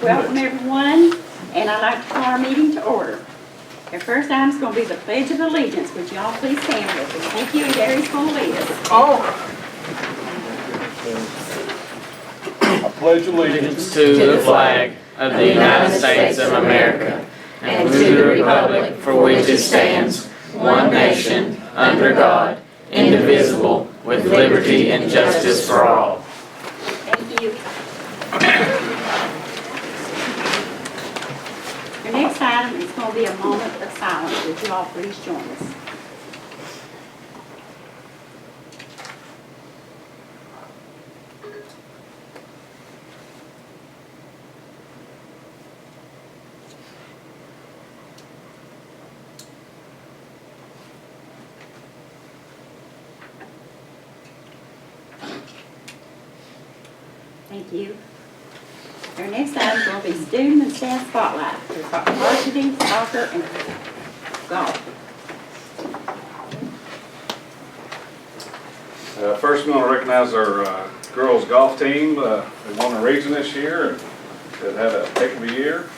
Welcome everyone, and I'd like to call our meeting to order. Our first item is going to be the Pledge of Allegiance. Would you all please stand with us? Thank you, and Gary's going to lead us. I pledge allegiance to the flag of the United States of America and to the republic for which it stands, one nation, under God, indivisible, with liberty and justice for all. Thank you. Our next item is going to be a moment of silence. Would you all please join us? Thank you. Our next item is going to be student and staff spotlight for varsity, soccer, and golf. First, we want to recognize our girls golf team. They won the region this year and they've had a heck of a year.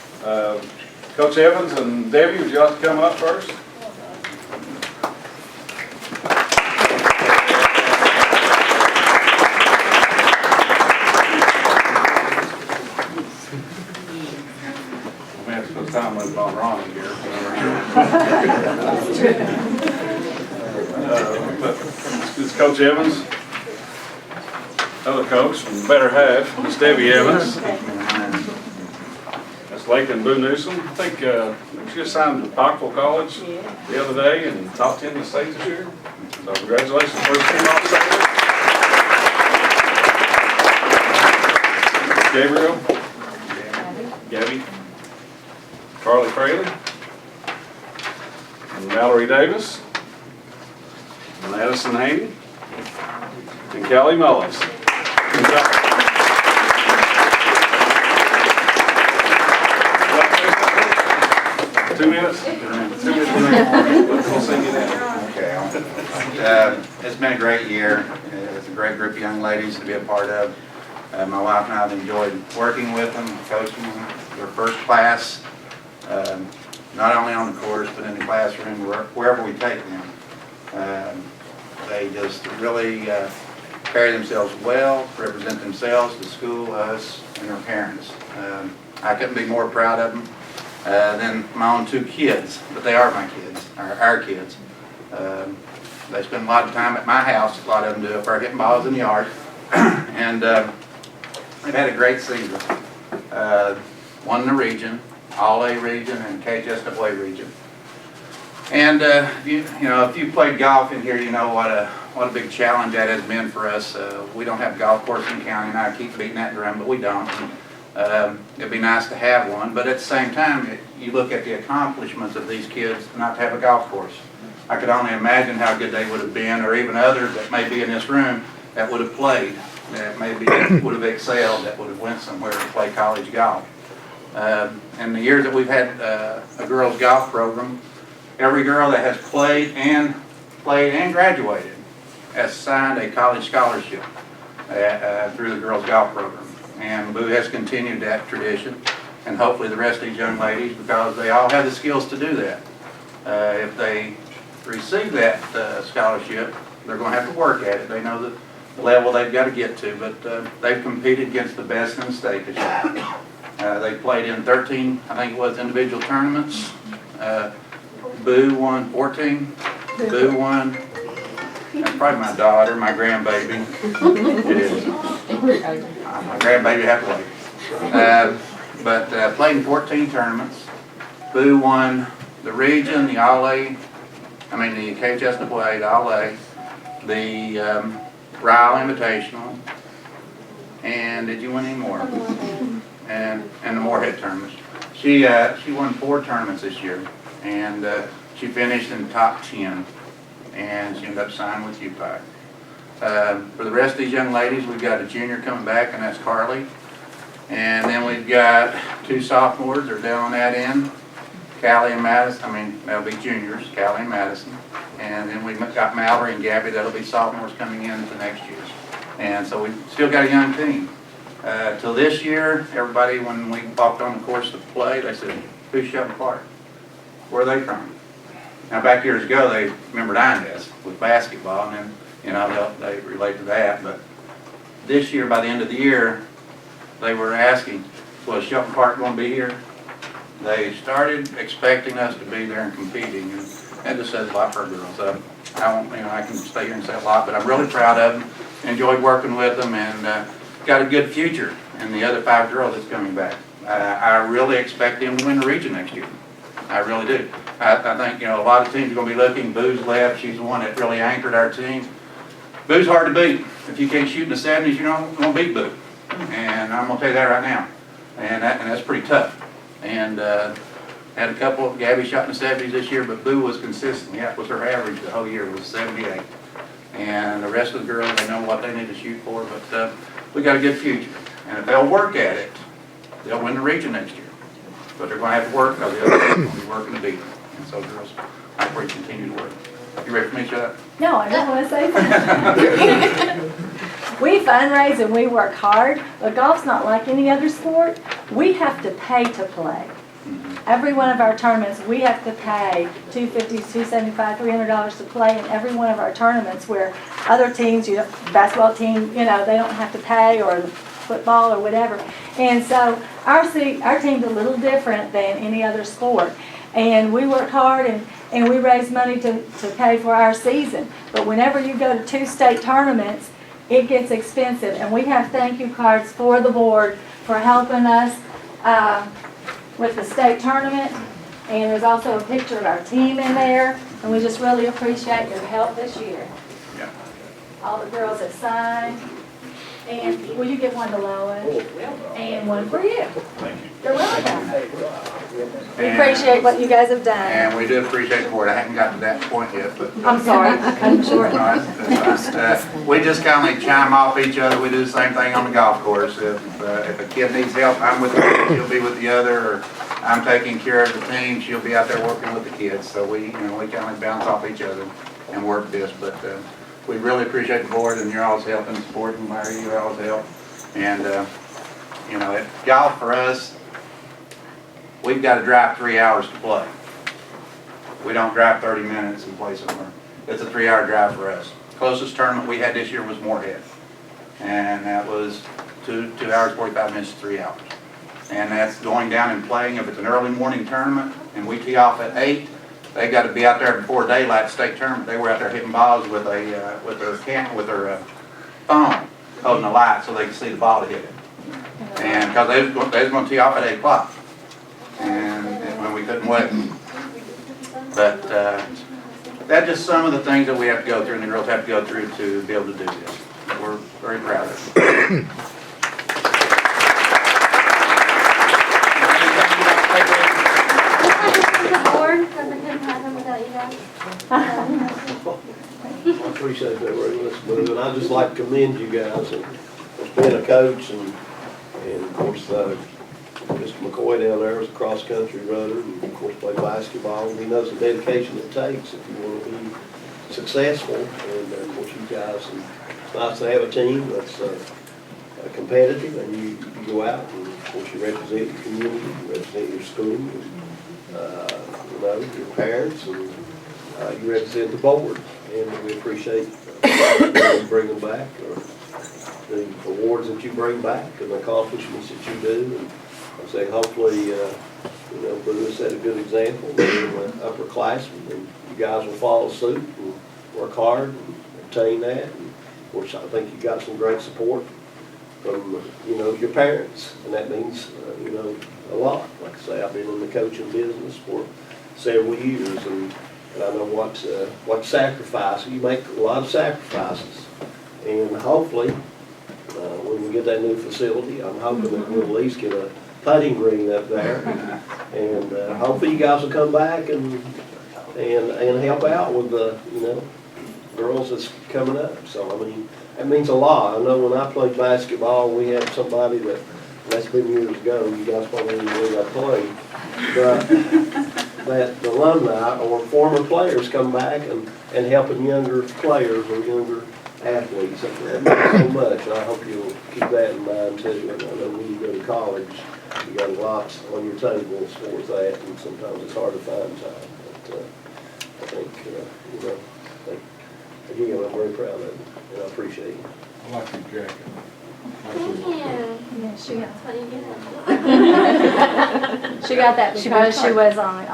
Coach Evans and Debbie, would you like to come up first? We have to put time limit on Ronnie here. This is Coach Evans. Other coach from the better half, Miss Debbie Evans. That's Lakin Boo Newsom. I think she just signed with Parkville College the other day and top 10 in the state this year. So congratulations, first team officer. Gabriel. Gabby. Carly Fraley. And Mallory Davis. And Addison Haney. And Kelly Mullins. Good job. 2 minutes? 2 minutes. We'll sing you that. Okay. It's been a great year. It's a great group of young ladies to be a part of. My wife and I have enjoyed working with them, coaching them. They're first class, not only on the course, but in the classroom, wherever we take them. They just really carry themselves well, represent themselves, the school, us, and their parents. I couldn't be more proud of them than my own 2 kids, but they are my kids, our kids. They spend a lot of time at my house. A lot of them do up there hitting balls in the yard. And they've had a great season. Won the region, All-A region, and KHSAA region. And if you played golf in here, you know what a big challenge that has been for us. We don't have a golf course in the county, and I keep beating that drum, but we don't. It'd be nice to have one, but at the same time, you look at the accomplishments of these kids not to have a golf course. I could only imagine how good they would have been, or even others that may be in this room that would have played, that maybe would have excelled, that would have went somewhere to play college golf. In the years that we've had a girls golf program, every girl that has played and graduated has signed a college scholarship through the girls golf program. And Boo has continued that tradition, and hopefully the rest of these young ladies, because they all have the skills to do that. If they receive that scholarship, they're going to have to work at it. They know the level they've got to get to, but they've competed against the best in the state this year. They played in 13, I think it was, individual tournaments. Boo won 14. Boo won. That's probably my daughter, my grandbaby. It is. My grandbaby had to wait. But played in 14 tournaments. Boo won the region, the All-A, the KHSAA, the All-A, the Ryle Invitational, and did you win any more? And the Moorhead tournaments. She won 4 tournaments this year, and she finished in the top 10, and she ended up signing with UPAC. For the rest of these young ladies, we've got a junior coming back, and that's Carly. And then we've got 2 sophomores, they're down on that end. Callie and Madison, they'll be juniors, Callie and Madison. And then we've got Mallory and Gabby, that'll be sophomores coming in for next year. And so we've still got a young team. Till this year, everybody, when we walked on the course to play, they said, who's Shelton Park? Where are they from? Now, back years ago, they remembered Inez with basketball, and then, you know, they relate to that. But this year, by the end of the year, they were asking, was Shelton Park going to be here? They started expecting us to be there and competing, and that just says a lot for our girls. I won't, you know, I can stay here and say a lot, but I'm really proud of them. Enjoyed working with them, and got a good future in the other 5 girls that's coming back. I really expect them to win the region next year. I really do. I think, you know, a lot of teams are going to be looking. Boo's left. She's the one that really anchored our team. Boo's hard to beat. If you can't shoot in the 70s, you're not going to beat Boo. And I'm going to tell you that right now. And that's pretty tough. And had a couple, Gabby shot in the 70s this year, but Boo was consistent. Yeah, was her average the whole year was 78. And the rest of the girls, they know what they need to shoot for, but we got a good future. And if they'll work at it, they'll win the region next year. But they're going to have to work because the other teams will be working to beat them. And so girls, I pray continue to work. You ready for me to shut up? No, I just want to say something. We fundraise and we work hard, but golf's not like any other sport. We have to pay to play. Every one of our tournaments, we have to pay $250, $275, $300 to play in every one of our tournaments, where other teams, you know, basketball team, you know, they don't have to pay, or football or whatever. And so our team's a little different than any other sport. And we work hard and we raise money to pay for our season. But whenever you go to 2 state tournaments, it gets expensive. And we have thank you cards for the board for helping us with the state tournament. And there's also a picture of our team in there. And we just really appreciate your help this year. Yeah. All the girls have signed. And will you give one to Lois? And one for you. Thank you. You're welcome. We appreciate what you guys have done. And we do appreciate the board. I haven't got to that point yet, but. I'm sorry, I cut short. No, that's fine. We just kind of chime off each other. We do the same thing on the golf course. If a kid needs help, I'm with one, she'll be with the other, or I'm taking care of the team, she'll be out there working with the kids. So we kind of bounce off each other and work this. But we really appreciate the board and your all's help and support, and Larry, your all's help. And you know, golf for us, we've got to drive 3 hours to play. We don't drive 30 minutes and play somewhere. It's a 3-hour drive for us. Closest tournament we had this year was Moorhead. And that was 2 hours, 45 minutes to 3 hours. And that's going down and playing. If it's an early morning tournament and we tee off at 8, they got to be out there before daylight state tournament. They were out there hitting balls with their phone, holding the light so they could see the ball to hit it. And because they was going to tee off at 8 o'clock. And when we couldn't wait. But that's just some of the things that we have to go through and the girls have to go through to be able to do this. We're very proud of it. I appreciate that very much, and I'd just like to commend you guys for being a coach, and of course, Mr. McCoy down there is a cross-country runner, and of course played basketball, and he knows the dedication it takes if you want to be successful, and of course you guys, and it's nice to have a team that's competitive, and you go out, and of course you represent your community, you represent your school, and you know, your parents, and you represent the board, and we appreciate you bringing back, the awards that you bring back, and the accomplishments that you do. And I say, hopefully, you know, Boo set a good example. They're upperclassmen, and you guys will follow suit and work hard and obtain that. And of course, I think you got some great support from, you know, your parents, and that means, you know, a lot. Like I say, I've been in the coaching business for several years, and I know what sacrifice. You make a lot of sacrifices, and hopefully, when we get that new facility, I'm hoping that we'll at least get a putting green up there, and hopefully you guys will come back and help out with the, you know, girls that's coming up. So I mean, that means a lot. I know when I played basketball, we had somebody that's been years ago. You guys probably didn't believe I played, but that the alumni or former players come back and helping younger players or younger athletes. That means so much, and I hope you'll keep that in mind too. And I know when you go to college, you got lots on your table as far as that, and sometimes it's hard to find time. But I think, again, I'm very proud of it, and I appreciate it. I like your jacket. Yeah, she got, That's what you get. she got that because she was on,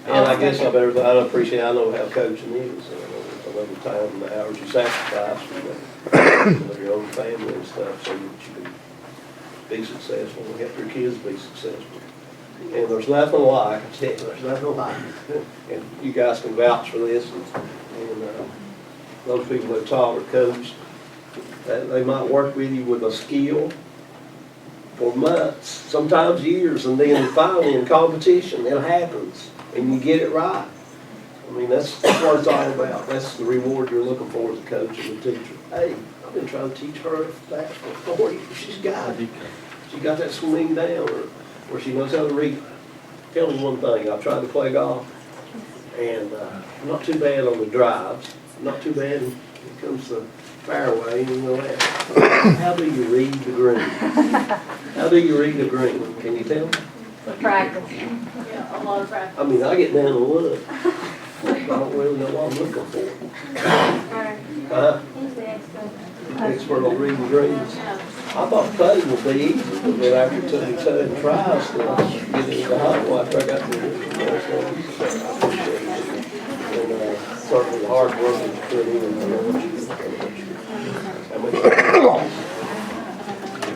And I guess I appreciate, I know how coaching is, I know the time and the hours you sacrifice for your own family and stuff, so that you can be successful and help your kids be successful. And there's nothing like, I tell you, there's nothing like, and you guys can vouch for this, and those people that taught or coached, that they might work with you with a skill for months, sometimes years, and then finally in competition, it happens, and you get it right. I mean, that's what it's all about. That's the reward you're looking for as a coach and a teacher. Hey, I've been trying to teach her that for 40 years. She's got it. She got that swing down, or she knows how to read. Tell me one thing, I've tried to play golf, and not too bad on the drives, not too bad when it comes to fairway, you know that. How do you read the green? How do you read the green? Can you tell me? practice. Yeah, a lot of practice. I mean, I get down and look. I don't really know what I'm looking for. He's the expert. Expert on reading greens. I thought putting would be easy, but then after it took me 2 tries to get into the hot water, I got to do it. And certainly the hard work that you put in.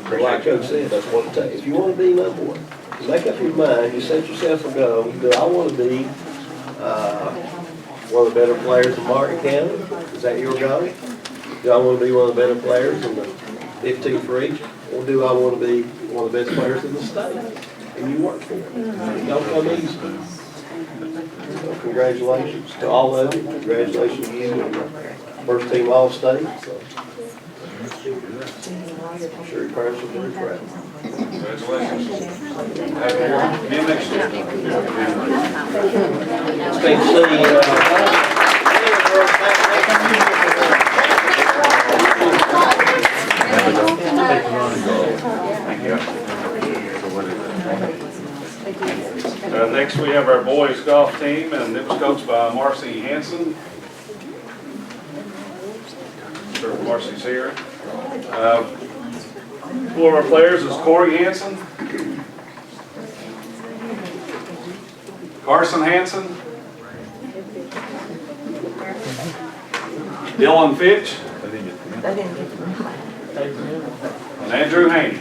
But like Coach said, that's what it takes. If you want to be number one, make up your mind, you set yourself a goal. Do I want to be one of the better players in Martin County? Is that your goal? Do I want to be one of the better players in the 15th region? Or do I want to be one of the best players in the state? And you work for it. It don't come easy. So congratulations to all of you. Congratulations to you and the first team All-State. So I'm sure your parents will be very proud. Congratulations. Be next year. Expect to see Next, we have our boys golf team, and it was coached by Marcy Hanson. Sure, Marcy's here. One of our players is Corey Hanson, Carson Hanson, Dylan Fitch, and Andrew Haney.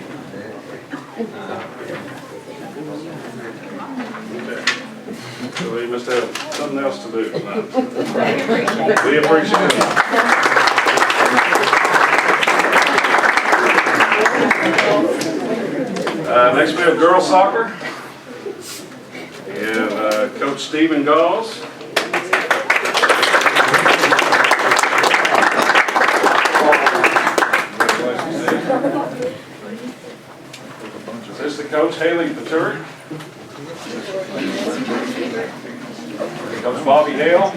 So we must have something else to do tonight. We appreciate it. Next we have girls soccer. We have Coach Stephen Gauss. Assistant coach Haley Paturi. Coach Bobby Hale.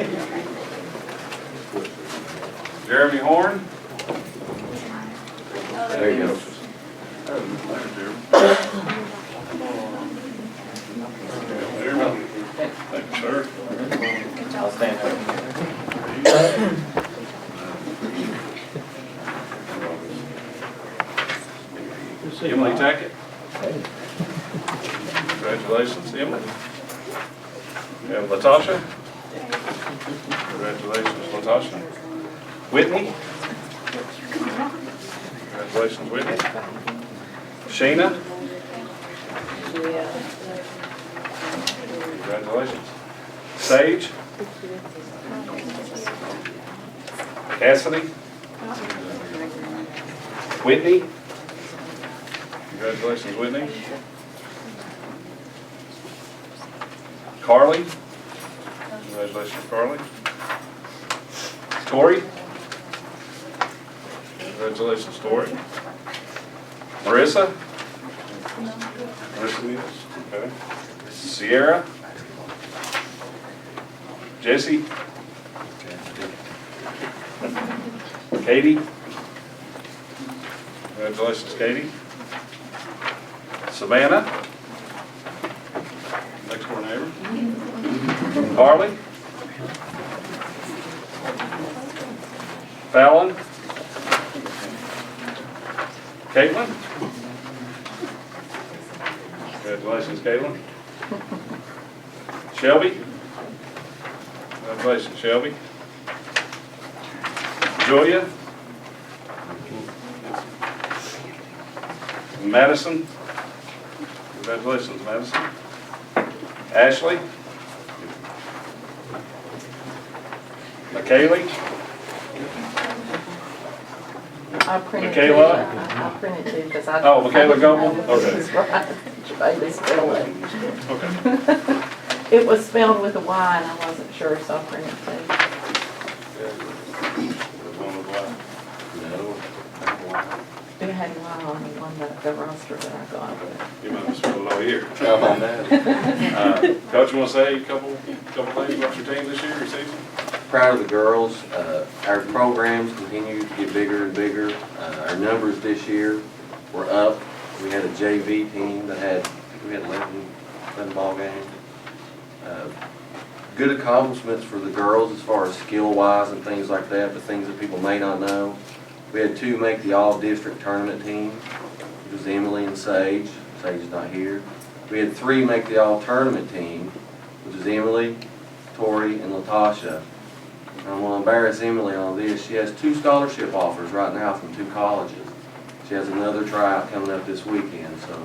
Jeremy Horn. There you go. Thank you, sir. I'll stand up. Emily Tackett. Congratulations, Emily. We have Latasha. Congratulations, Latasha. Whitney. Congratulations, Whitney. Shayna. Congratulations. Sage. Cassidy. Whitney. Congratulations, Whitney. Carly. Congratulations, Carly. Tori. Congratulations, Tori. Marissa. Marissa Neals. Okay. Sierra. Jesse. Katie. Congratulations, Katie. Savannah. Next door neighbor. Carly. Fallon. Caitlin. Congratulations, Caitlin. Shelby. Congratulations, Shelby. Julia. Madison. Congratulations, Madison. Ashley. McKaylee. I printed Michaela? I printed two because I. Oh, Michaela Goble? Okay. This is right. Baby spelled it. Okay. It was spelled with a Y and I wasn't sure, so I printed two. It had a Y on the one that the roster that I got. You might have spelled it all year. How about that? Coach, you want to say a couple things about your team this year, your season? Proud of the girls. Our programs continue to get bigger and bigger. Our numbers this year were up. We had a JV team that had, I think we had 11 ball games. Good accomplishments for the girls as far as skill-wise and things like that, but things that people may not know. We had 2 make the all-district tournament team, which was Emily and Sage. Sage is not here. We had 3 make the all-tournament team, which is Emily, Tori, and Latasha. And I'm going to embarrass Emily on this. She has 2 scholarship offers right now from 2 colleges. She has another tryout coming up this weekend, so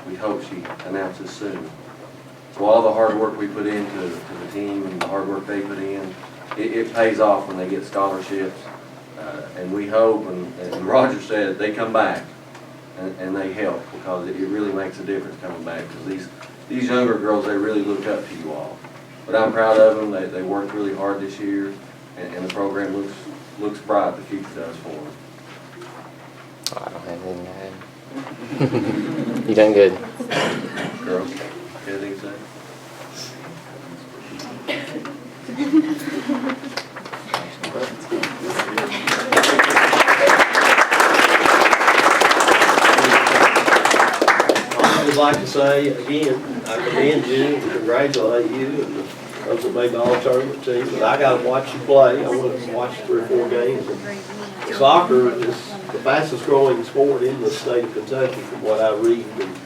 we hope she announces soon. So all the hard work we put into the team and the hard work they put in, it pays off when they get scholarships. And we hope, and Roger said, they come back and they help, because it really makes a difference coming back. Because these younger girls, they really look up to you all. But I'm proud of them. They worked really hard this year, and the program looks bright. The future does for them. Oh, I don't have anything to add. You done good. Girls, anything to say? I would like to say, again, I commend you and congratulate you and those that made the all-tournament team. But I got to watch you play. I went and watched 3 or 4 games. And soccer is the fastest growing sport in the state of Kentucky from what I read. And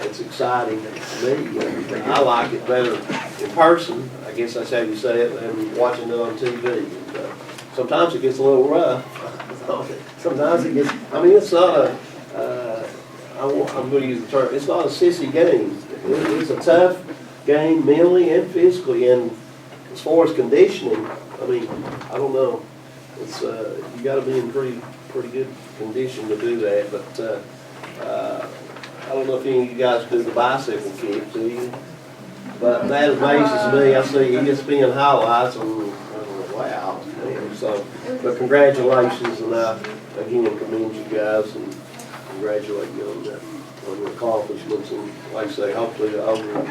it's exciting to me. I like it better in person, I guess that's how you say it, than watching it on TV. And, sometimes it gets a little rough. Sometimes it gets, I mean, it's not a, I'm going to use the term, it's not a sissy game. It's a tough game mentally and physically, and as far as conditioning, I mean, I don't know. It's you got to be in pretty good condition to do that. But I don't know if any of you guys do the bicycle kick, do you? But that amazes me. I see ESPN highlights, and I'm like, wow. Man. So, but congratulations, and I again commend you guys and congratulate you on that, on your accomplishments. And like I say, hopefully the older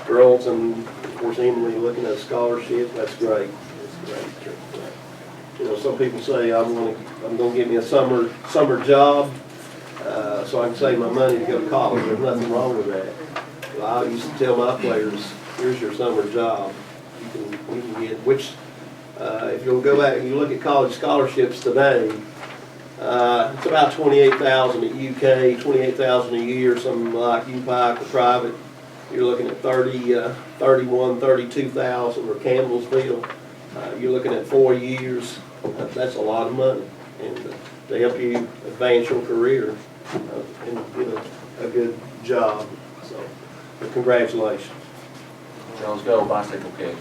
girls, and of course Emily looking at a scholarship, that's great. That's great. You know, some people say I'm gonna get me a summer job, so I can save my money to go to college. There's nothing wrong with that. But I used to tell my players, here's your summer job. You can get, which if you'll go back and you look at college scholarships today, it's about $28,000 at UK, $28,000 a year. Something like UPike, the private, you're looking at $31,000, $32,000, or Campbellsville. You're looking at 4 years. That's a lot of money, and to help you advance your career and get a good job. So, but congratulations. Let's go bicycle kick.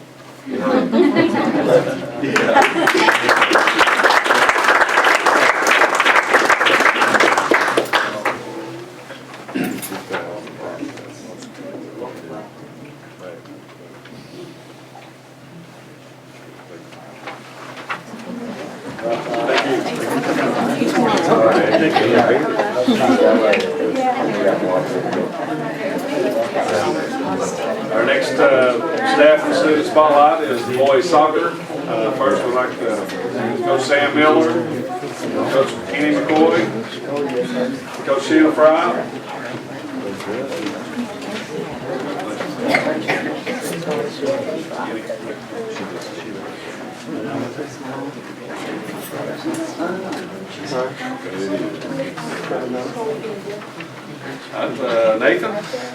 Our next staff and student spotlight is boys soccer. First, we'd like to go Sam Miller, Coach Kenny McCoy, Coach Sheila Fry.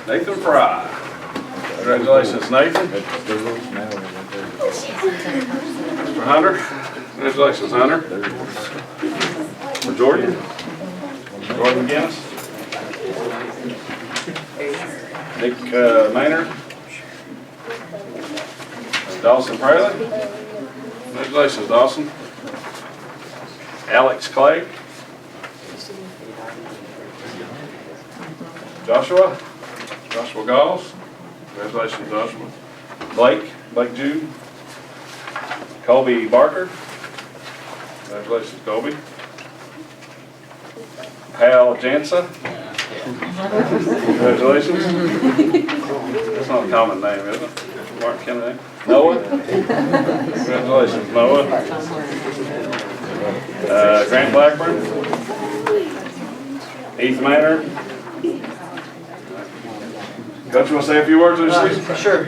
Nathan Fry. Congratulations, Nathan. Mr. Hunter, congratulations, Hunter. For Jordan McGinnis. Nick Maynard. Dawson Praley. Congratulations, Dawson. Alex Clay. Joshua Goss. Congratulations, Joshua. Blake Jude. Colby Barker. Congratulations, Colby. Hal Jansa. Congratulations. That's not a common name, is it? Mark Kennedy. Noah. Congratulations, Noah. Grant Blackburn. Heath Maynard. Coach, you want to say a few words on this season? Sure.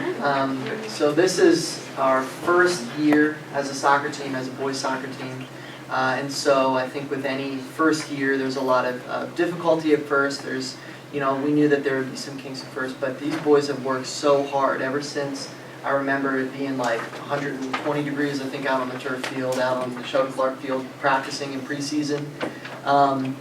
So this is our first year as a soccer team, as a boys soccer team. And so I think with any first year, there's a lot of difficulty at first. There's, we knew that there would be some kinks at first, but these boys have worked so hard ever since. I remember it being like 120 degrees, I think, out on the turf field, out on the Sheldon Clark field, practicing in preseason.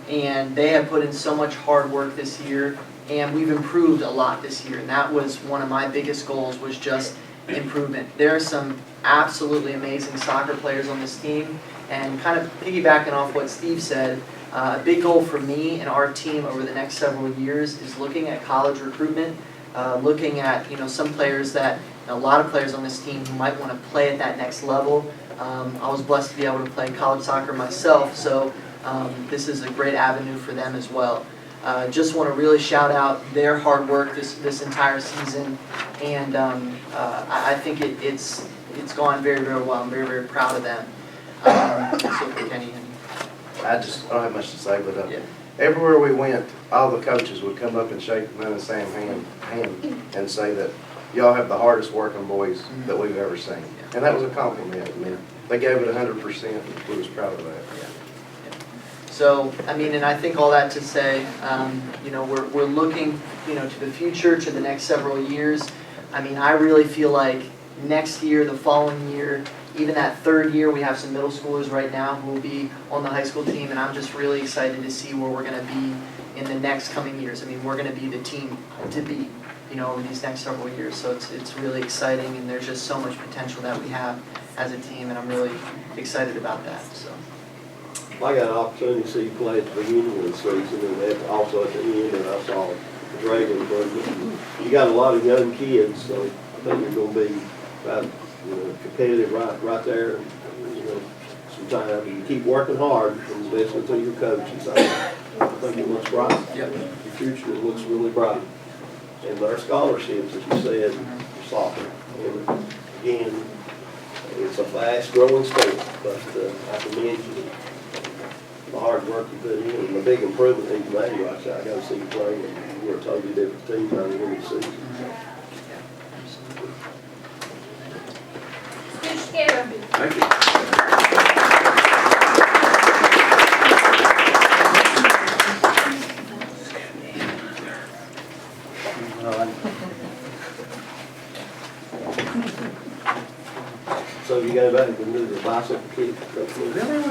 And they have put in so much hard work this year, and we've improved a lot this year. And that was one of my biggest goals, was just improvement. There are some absolutely amazing soccer players on this team, and kind of piggybacking off what Steve said, a big goal for me and our team over the next several years is looking at college recruitment, looking at some players that, a lot of players on this team who might want to play at that next level. I was blessed to be able to play college soccer myself, so this is a great avenue for them as well. Just want to really shout out their hard work this entire season, and I think it's gone very, very well. I'm very, very proud of them. So for Kenny. I don't have much to say, but Yeah. everywhere we went, all the coaches would come up and shake me and Sam's hand and say that y'all have the hardest working boys that we've ever seen. And that was a compliment. I mean, they gave it 100%. We was proud of that. So, and I think all that to say, we're looking, to the future, to the next several years. I really feel like next year, the following year, even that third year, we have some middle schoolers right now who will be on the high school team, and I'm just really excited to see where we're going to be in the next coming years. We're going to be the team to beat, over these next several years. So it's really exciting, and there's just so much potential that we have as a team, and I'm really excited about that. So. I got an opportunity to see you play at the beginning of the season and also at the end, and I saw the Dragon improvement. You got a lot of young kids, so I think you're going to be competitive right there. Sometimes you keep working hard and listening to your coaches. I think it looks bright. Yep. Your future looks really bright. And our scholarships, as you said, for soccer. And again, it's a fast-growing sport, but I commend you. The hard work you put in and the big improvement that you made right there. I got to see you play, and we're a totally different team than we were season. Thank you. So you got back and do the bicycle kick. Really?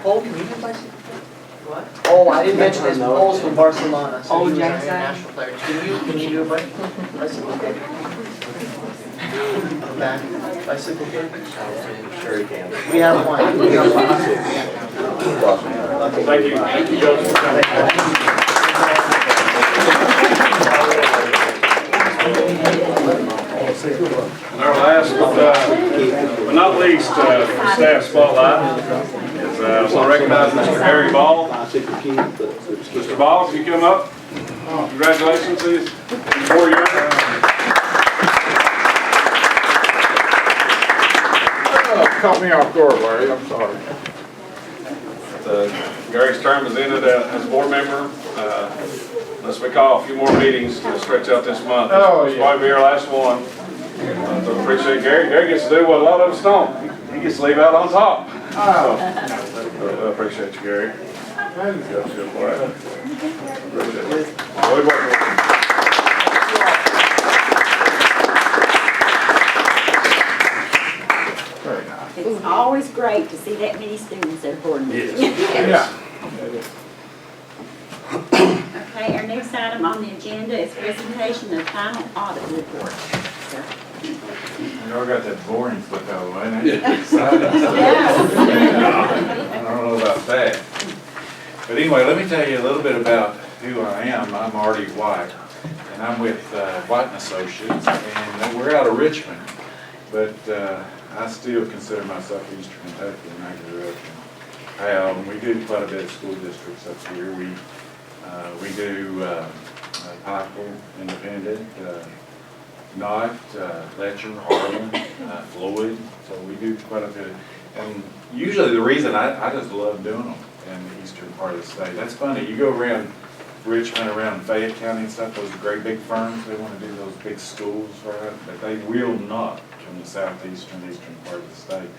Paul, can you do bicycle? What? Oh, I didn't mention this. Paul's from Barcelona, so he was our international player. Can you do a bicycle kick? Back bicycle kick? Sure you can. We have one. Thank you. Thank you, Coach. And our last, but not least, staff spotlight is I want to recognize Mr. Harry Ball. Mr. Ball, if you come up, congratulations. He's 4 years. Caught me off guard, Larry, I'm sorry. Gary's term is ended as a board member. Unless we call a few more meetings to stretch out this month. This will probably be our last one. So appreciate Gary. Gary gets to do what a lot of us don't. He gets to leave out on top. So, I appreciate you, Gary. Appreciate it. Enjoyed working with you. It's always great to see that many students at a board meeting. Yes. Okay, our next item on the agenda is presentation of final audit report. Sir. Y'all got that boring stuff out of the way, and that's exciting. I don't know about that. But anyway, let me tell you a little bit about who I am. I'm Artie White, and I'm with White & Associates, and we're out of Richmond. But I still consider myself Eastern Kentucky, and I grew up in Powell, and we do quite a bit of school districts up here. We do Pikeville, Independent, Knott, Letcher, Harlan, Floyd, so we do quite a bit. And usually the reason I just love doing them in the eastern part of the state. That's funny, you go around Richmond, around Fayette County and stuff, those great big firms, they want to do those big schools, right? But they will not from the southeastern, eastern part of the state.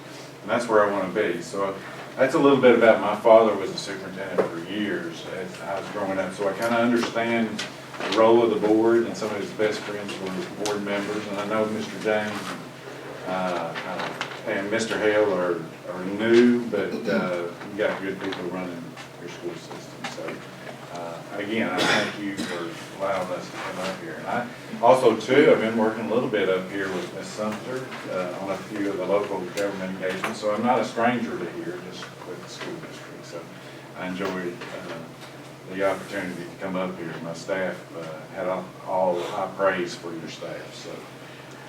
And that's where I want to be. So that's a little bit about my father was a superintendent for years as I was growing up. So I kind of understand the role of the board, and some of his best friends were board members. And I know Mr. James and Mr. Hale are new, but you got good people running your school system. So again, I thank you for allowing us to come up here. And I also, too, I've been working a little bit up here with Ms. Sumter on a few of the local government engagements. So I'm not a stranger to here, just with the school district. So I enjoyed the opportunity to come up here. My staff had all high praise for your staff. So,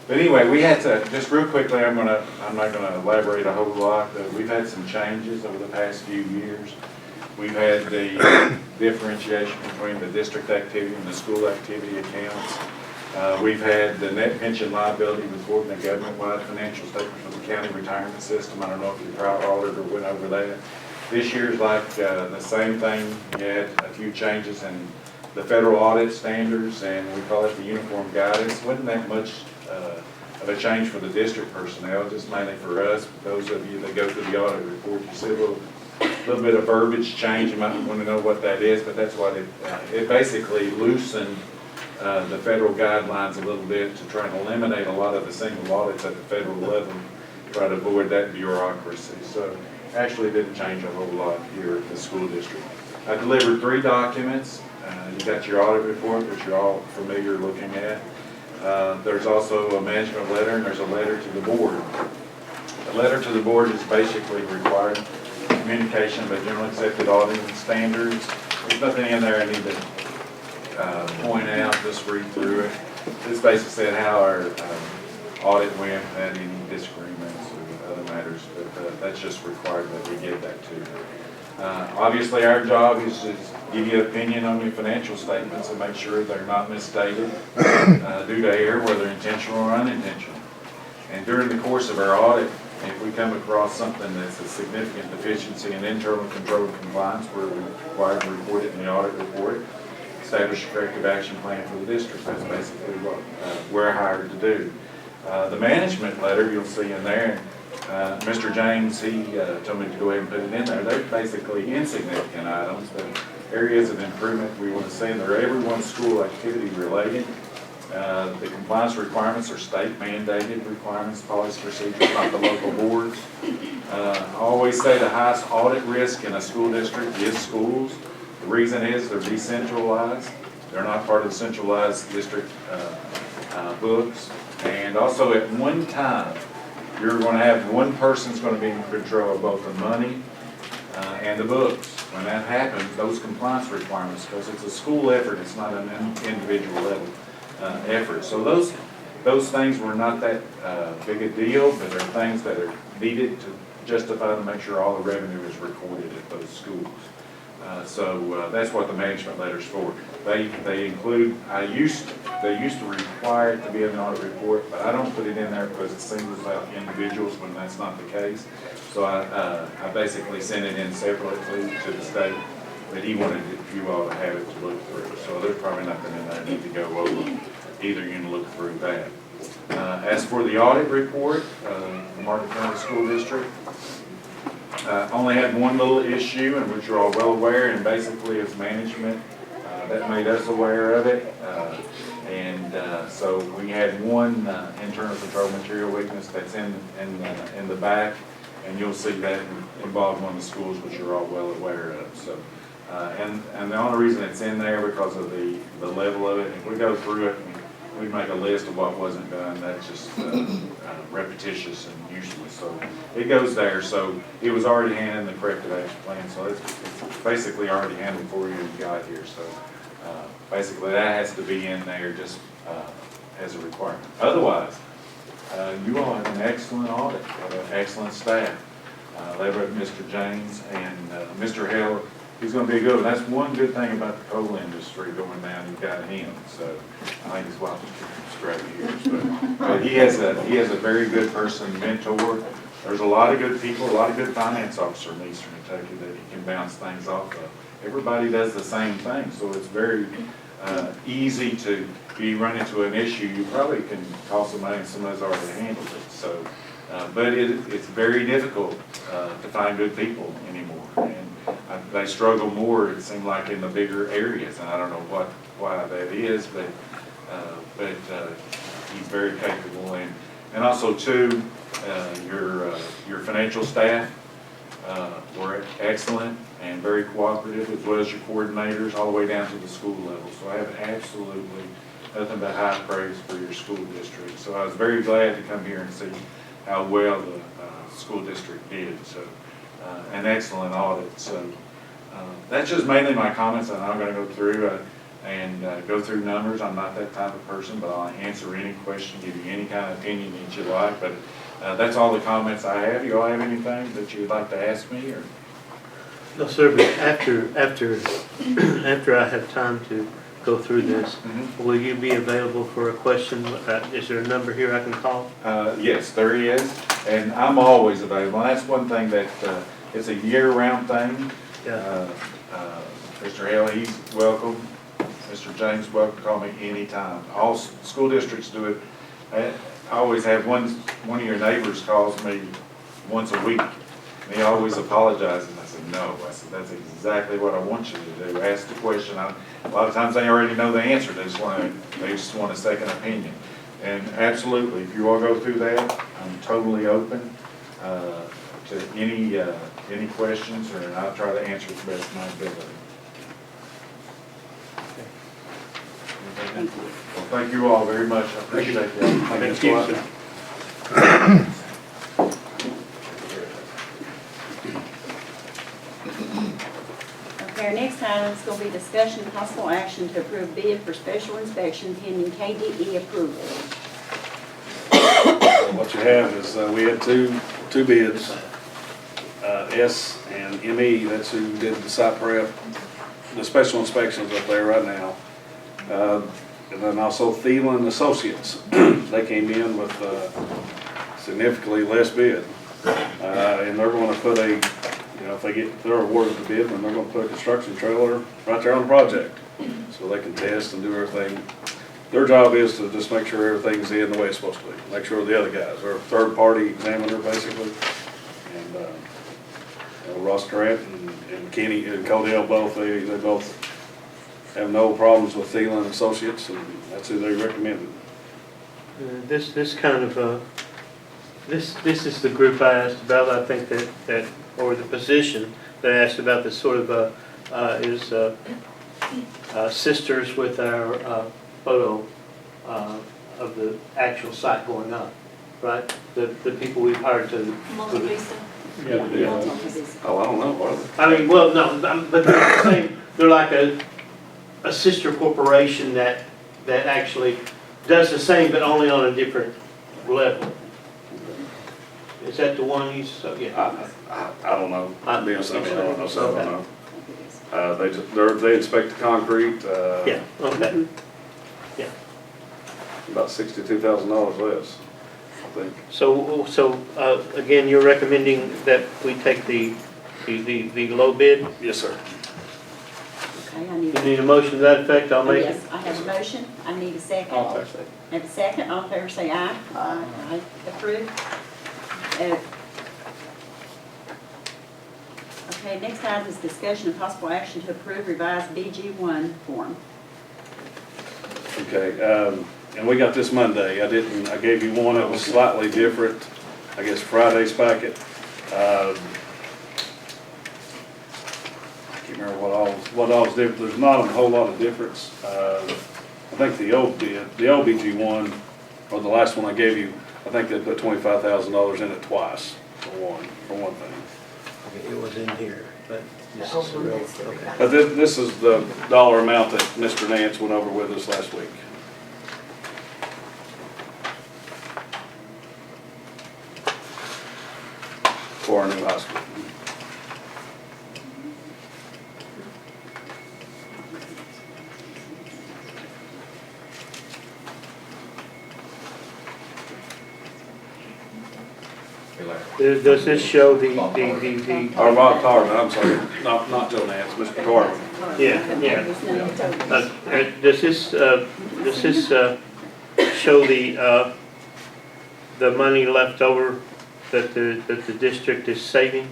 but anyway, we had to, just real quickly, I'm not gonna elaborate a whole lot, but we've had some changes over the past few years. We've had the differentiation between the district activity and the school activity accounts. We've had the net pension liability report and the government-wide financial statement for the county retirement system. I don't know if your prior auditor went over that. This year's like the same thing. We had a few changes in the federal audit standards, and we call it the uniform guidance. Wasn't that much of a change for the district personnel, just mainly for us. Those of you that go through the audit report, you see a little bit of verbiage change. You might want to know what that is, but that's what it basically loosened the federal guidelines a little bit to try and eliminate a lot of the single audits at the federal level, try to avoid that bureaucracy. So actually it didn't change a whole lot here at the school district. I delivered 3 documents. You got your audit report, which you're all familiar looking at. There's also a management letter, and there's a letter to the board. The letter to the board is basically required communication of generally accepted auditing standards. There's nothing in there I need to point out, just read through it. This basically said how our audit went, had any disagreements or other matters, but that's just required that we get that to you. Obviously, our job is to give you an opinion on your financial statements and make sure they're not misstated due to error, whether intentional or unintentional. And during the course of our audit, if we come across something that's a significant deficiency in internal control and compliance, we're required to report it in the audit report, establish a corrective action plan for the district. That's basically what we're hired to do. The management letter you'll see in there, Mr. James, he told me to go ahead and put it in there. They're basically insignificant items, but areas of improvement we want to see, and they're everyone's school activity related. The compliance requirements are state mandated requirements, policy procedures, not the local boards. I always say the highest audit risk in a school district is schools. The reason is they're decentralized. They're not part of the centralized district books. And also at one time, you're going to have one person's going to be in control of both the money and the books. When that happens, those compliance requirements, because it's a school effort, it's not an individual level effort. So those things were not that big a deal, but they're things that are needed to justify to make sure all the revenue is recorded at those schools. That's what the management letter's for. They include, they used to require it to be in the audit report, but I don't put it in there because it singles out individuals when that's not the case. So I basically sent it in separately to the state, but he wanted you all to have it to look through. So there's probably nothing in there I need to go over. Either you can look through that. As for the audit report, the Martin County School District only had one little issue, and which you're all well aware, and basically as management, that made us aware of it. So we had one internal control material weakness that's in the back, and you'll see that involved one of the schools, which you're all well aware of. So, and the only reason it's in there because of the level of it. If we go through it, we make a list of what wasn't done. That's just repetitious and useless. So it goes there. So it was already handled in the corrective action plan. So it's basically already handled for you and got here. So basically that has to be in there just as a requirement. Otherwise, you all have an excellent audit, excellent staff, led by Mr. James and Mr. Heller. He's going to be a good one. That's one good thing about the coal industry going down. You've got him. So I think his wife is keeping him straight years. But he has a very good person, mentor. There's a lot of good people, a lot of good finance officers in Eastern Kentucky that he can bounce things off of. Everybody does the same thing, so it's very easy to, if you run into an issue, you probably can call somebody and somebody's already handled it. So, but it's very difficult to find good people anymore. And they struggle more, it seems like, in the bigger areas, and I don't know why that is, but he's very capable. And also, too, your financial staff were excellent and very cooperative, as well as your coordinators, all the way down to the school level. So I have absolutely nothing but high praise for your school district. So I was very glad to come here and see how well the school district did. So an excellent audit. So that's just mainly my comments, and I'm going to go through and go through numbers. I'm not that type of person, but I'll answer any question, give you any kind of opinion that you like. But that's all the comments I have. You all have anything that you would like to ask me? Or? No, sir, but after I have time to go through this, will you be available for a question? Is there a number here I can call? Yes, there is, and I'm always available. And that's one thing that it's a year-round thing. Yeah. Mr. Haley, he's welcome. Mr. James, welcome to call me anytime. All school districts do it. I always have one of your neighbors calls me once a week, and he always apologizes. I said, no. I said, that's exactly what I want you to do. Ask the question. A lot of times they already know the answer. They just want a second opinion. And absolutely, if you all go through that, I'm totally open to any questions, and I'll try to answer to the best of my ability. Thank you. Well, thank you all very much. I appreciate that. Thank you, sir. Okay, our next item is going to be discussion and possible action to approve bid for special inspection pending KDE approval. What you have is, we had two bids, S and ME, that's who did the site prep, the special inspections up there right now. And then also Thielen Associates, they came in with significantly less bid. And they're going to put if they're awarded the bid, then they're going to put a construction trailer right there on the project. So they can test and do everything. Their job is to just make sure everything's in the way it's supposed to be. Make sure the other guys are a third-party examiner, basically. And Ross Grant and Kenny and Codell both, they both have no problems with Thielen Associates, and that's who they recommended. This is the group I asked about. I think that or the position that I asked about. This sort of is sisters with our photo of the actual site going up, right? The people we've hired to. Yeah. Oh, I don't know, what are they? I mean, well, no, but they're the same. They're like a sister corporation that actually does the same, but only on a different level. Is that the one he's? Yeah. I don't know. I don't know, so I don't know. They inspect the concrete, Yeah, okay. about $62,000 less, I think. So, again, you're recommending that we take the low bid? Yes, sir. Okay, I need, You need a motion to that effect, I'll oh, make it. yes, I have a motion, I need a second. I'll second. Have a second, all in favor say aye. Aye. Approved. Okay, next item is discussion of possible action to approve revised BG1 form. Okay, and we got this Monday. I gave you one that was slightly different, I guess Friday's packet. I can't remember what all's different. There's not a whole lot of difference. I think the old BG1, or the last one I gave you, I think they put $25,000 in it twice for one thing. It was in here, but this is the real, okay. But this is the dollar amount that Mr. Nance went over with us last week. For our new high school. Does this show the, Or Bob Tarvin, I'm sorry, not Joe Nance, Mr. Tarvin. yeah. Does this show the money left over that the district is saving?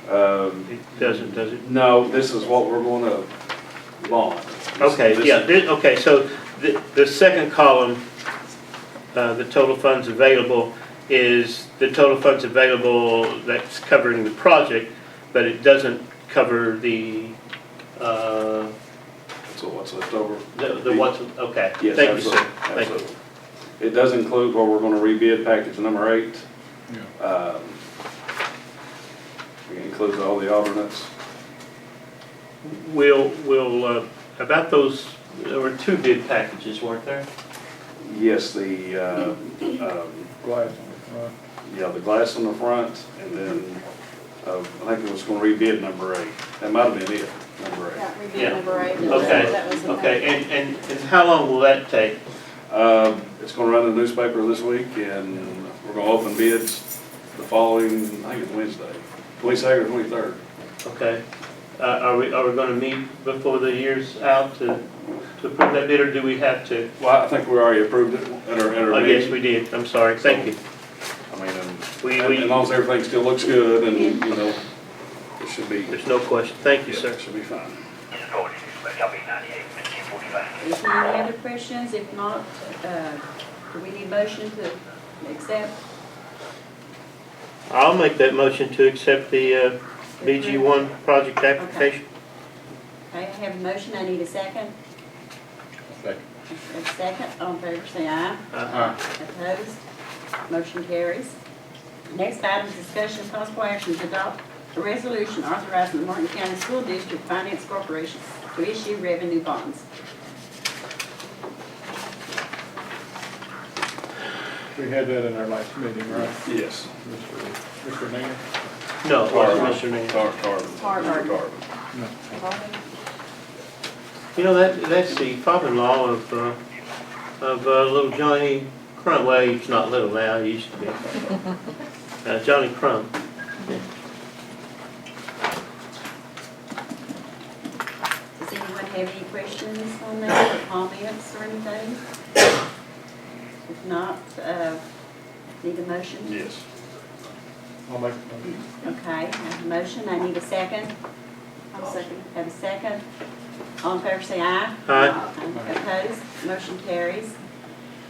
It doesn't, does it? No, this is what we're going to bond. Okay, This- yeah, okay, so the second column, the total funds available, is the total funds available that's covering the project, but it doesn't cover the, So what's left over? the what's, okay. Yes, Thank you, absolutely, sir. Thank you. absolutely. It does include where we're gonna rebid package number 8. It includes all the alternates. We'll, about those, there were 2 bid packages, weren't there? Yes, the glass on the front, and then, I think it was gonna rebid number 8. That might have been it, number 8. Got review Yeah. number 8. Okay, That was the okay, and how long will that take? It's gonna run in the newspaper this week, and we're gonna open bids the following, I think it's Wednesday, 22nd or 23rd. Okay. Are we gonna meet before the year's out to approve that bid, or do we have to? Well, I think we already approved it at our Oh, meeting. yes, we did, I'm sorry, thank you. I mean, We- as long as everything still looks good, and, you know, it should be, There's no question, thank you, yeah, sir. it should be fine. Is there any other questions? If not, do we need motion to accept? I'll make that motion to accept the BG1 project application. Okay, I have a motion, I need a second. Second. A second, all in favor say aye. Opposed? Motion carries. Next item is discussion of possible action to adopt a resolution authorizing the Martin County School District Finance Corporation to issue revenue bonds. We had that in our last meeting, right? Yes. Mr. Nance? No, it wasn't Mr. Nance. Tarvin. You know, that's the father-in-law of little Johnny Crump. Well, he's not little now, he used to be. Johnny Crump. Does anyone have any questions on that or comments or anything? If not, need a motion? Yes. I'll make the motion. Okay, I have a motion, I need a second. I'll second. Have a second. All in favor say aye. Aye. Opposed? Motion carries.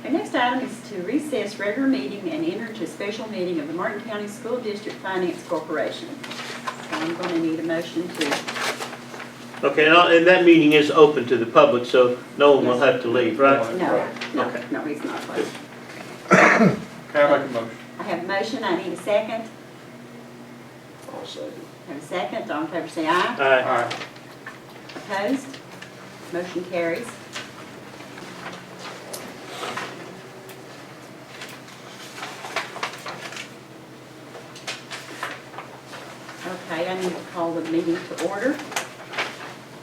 Our next item is to recess regular meeting and enter into special meeting of the Martin County School District Finance Corporation. So I'm going to need a motion to, Okay, and that meeting is open to the public, so no one will have to leave, right? no, Okay. no, he's not closed. Can I make a motion? I have a motion, I need a second. I'll say. Have a second, all in favor say aye. Aye. Opposed? Motion carries. Okay, I need to call the meeting to order.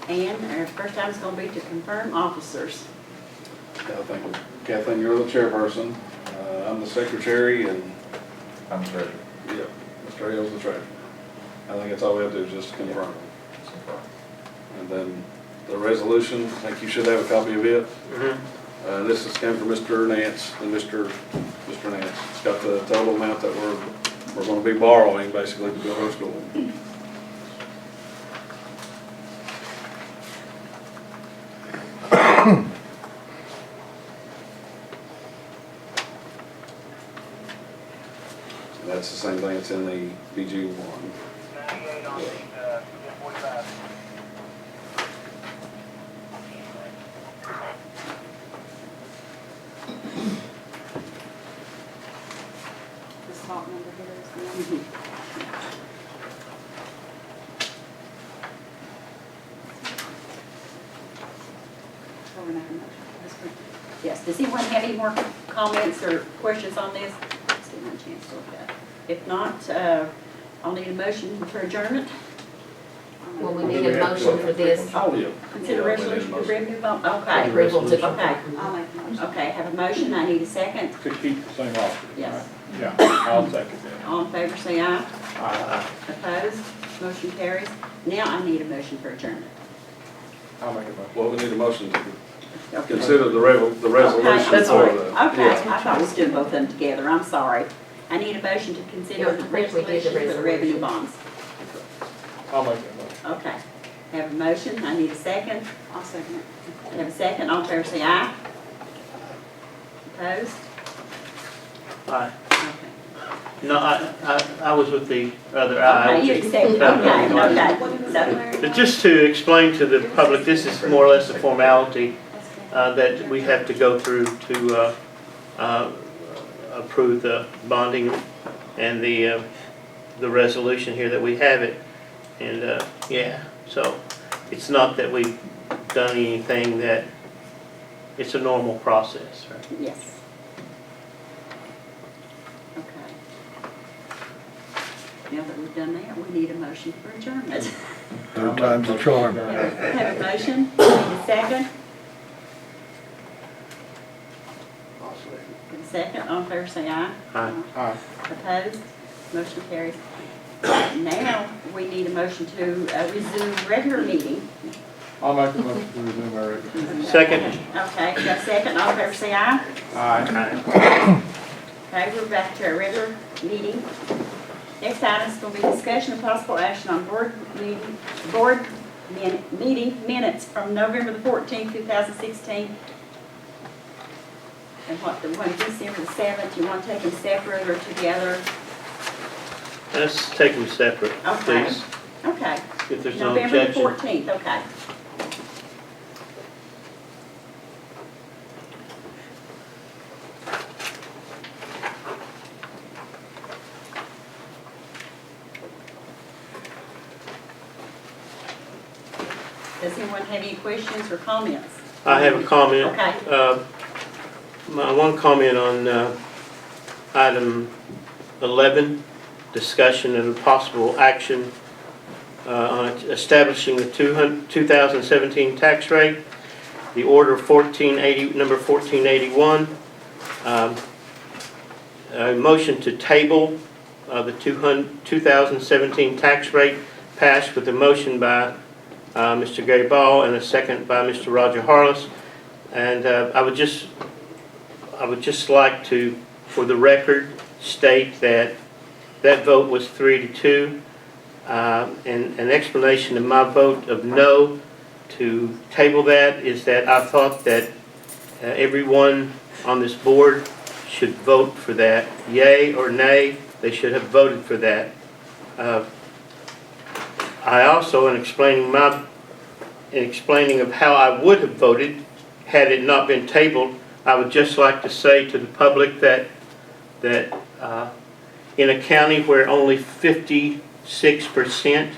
And our first item is gonna be to confirm officers. Kathleen, you're the chairperson, I'm the secretary, and, I'm treasurer. yeah, Mr. Hale's the treasurer. I think that's all we have to do is just confirm. And then the resolution, I think you should have a copy of it. This is came from Mr. Nance and Mr. Nance. It's got the total amount that we're gonna be borrowing basically to build our school. And that's the same thing that's in the BG one. The salt number here is the Yes, does anyone have any more comments or questions on this? Still have a chance to look at it. If not, I'll need a motion for adjournment. Well, we need a motion for this. Oh, consider resolution for revenue bump, okay. Approval to. Okay, okay, have a motion, I need a second. To keep the same officer. Yes. Yeah, I'll second that. All in favor, say aye. Aye. Opposed? Motion carries. Now I need a motion for adjournment. I'll make a motion. Well, we need a motion to Okay. consider the resolution Okay, for the. okay, I thought we was doing both of them together, I'm sorry. I need a motion to consider the resolution for the revenue bonds. I'll make that motion. Okay, have a motion, I need a second. I'll second it. Have a second, all in favor say aye. Opposed? Aye. Okay. No, I was with the other Okay, eye. you second, okay. But just to explain to the public, this is more or less a formality that we have to go through to approve the bonding and the resolution here that we have it. And, yeah, so it's not that we've done anything that, it's a normal process, right? Yes. Okay. Now that we've done that, we need a motion for adjournment. Third time's a charm. Have a motion, need a second. Have a second, all in favor say aye. Aye. Aye. Opposed? Motion carries. Now, we need a motion to resume regular meeting. I'll make a motion to resume our regular. Second. Okay, got a second, all in favor say aye. Aye. Okay, we're back to our regular meeting. Next item is going to be discussion of possible action on board meeting minutes from November the 14th, 2016. And what, the one December the 7th, you want to take them separate or together? Let's take them separate, Okay. please, Okay. if there's no November the objection. 14th, okay. Does anyone have any questions or comments? I have a comment. Okay. My one comment on item 11, discussion and possible action on establishing the 2017 tax rate, the order 1480, number 1481, a motion to table the 2017 tax rate passed with a motion by Mr. Gary Ball and a second by Mr. Roger Harless. And I would just like to, for the record, state that that vote was 3-2. And an explanation of my vote of no to table that is that I thought that everyone on this board should vote for that. Yay or nay, they should have voted for that. I also, in explaining of how I would have voted had it not been tabled, I would just like to say to the public that in a county where only 56%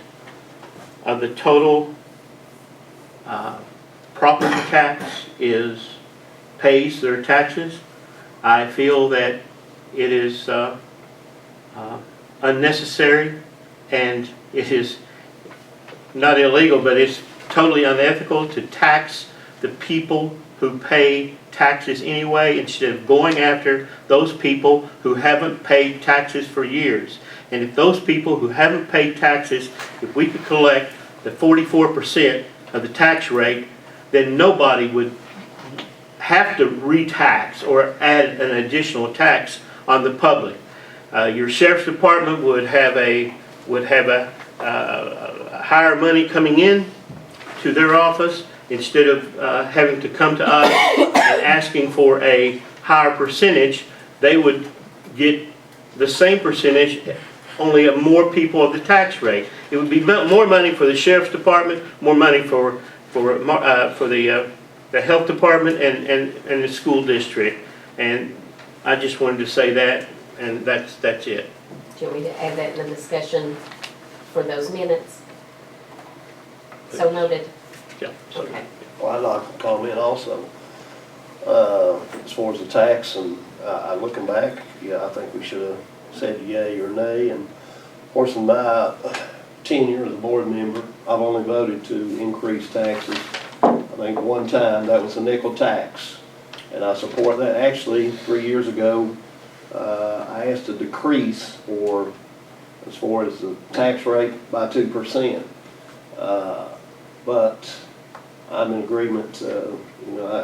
of the total property tax pays their taxes, I feel that it is unnecessary, and it is not illegal, but it's totally unethical to tax the people who pay taxes anyway instead of going after those people who haven't paid taxes for years. And if those people who haven't paid taxes, if we could collect the 44% of the tax rate, then nobody would have to re-tax or add an additional tax on the public. Your sheriff's department would have a higher money coming in to their office instead of having to come to us and asking for a higher percentage. They would get the same percentage, only more people of the tax rate. It would be more money for the sheriff's department, more money for the health department and the school district. And I just wanted to say that, and that's it. Do you want me to add that in the discussion for those minutes? So noted. Yeah. Okay. Well, I'd like to comment also, as far as the tax, and looking back, yeah, I think we should have said yay or nay. And of course, in my tenure as a board member, I've only voted to increase taxes. I think one time that was a nickel tax, and I support that. Actually, 3 years ago, I asked a decrease for, as far as the tax rate, by 2%. But I'm in agreement. I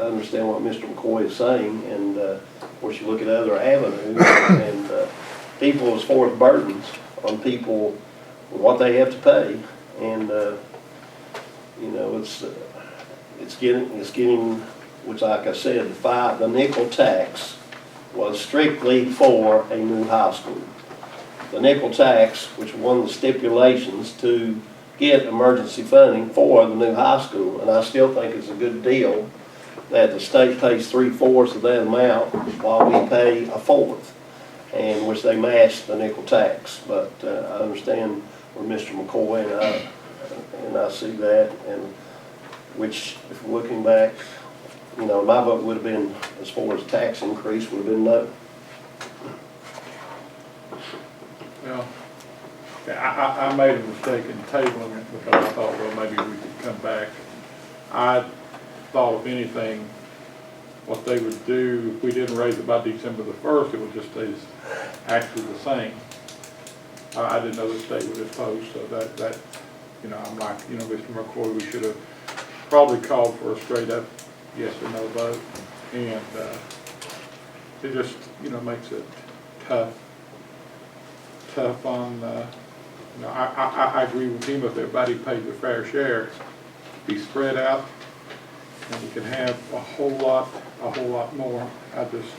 understand what Mr. McCoy is saying, and of course, you look at other avenues and people, as far as burdens on people, what they have to pay, and it's getting, which, like I said, the nickel tax was strictly for a new high school. The nickel tax, which was one of the stipulations to get emergency funding for the new high school, and I still think it's a good deal that the state pays 3/4 of that amount while we pay 1/4, and which they match the nickel tax. But I understand where Mr. McCoy and I see that, and which, if we're looking back, my vote would have been, as far as tax increase, would have been no. Well, I made a mistake in tabling it because I thought, well, maybe we could come back. I thought, if anything, what they would do, if we didn't raise it by December the 1st, it would just stay actually the same. I didn't know the state would impose, so that I'm like, Mr. McCoy, we should have probably called for a straight up yes or no vote. And it just, makes it tough on, I agree with him. If everybody paid their fair share, be spread out, and we can have a whole lot more. I just,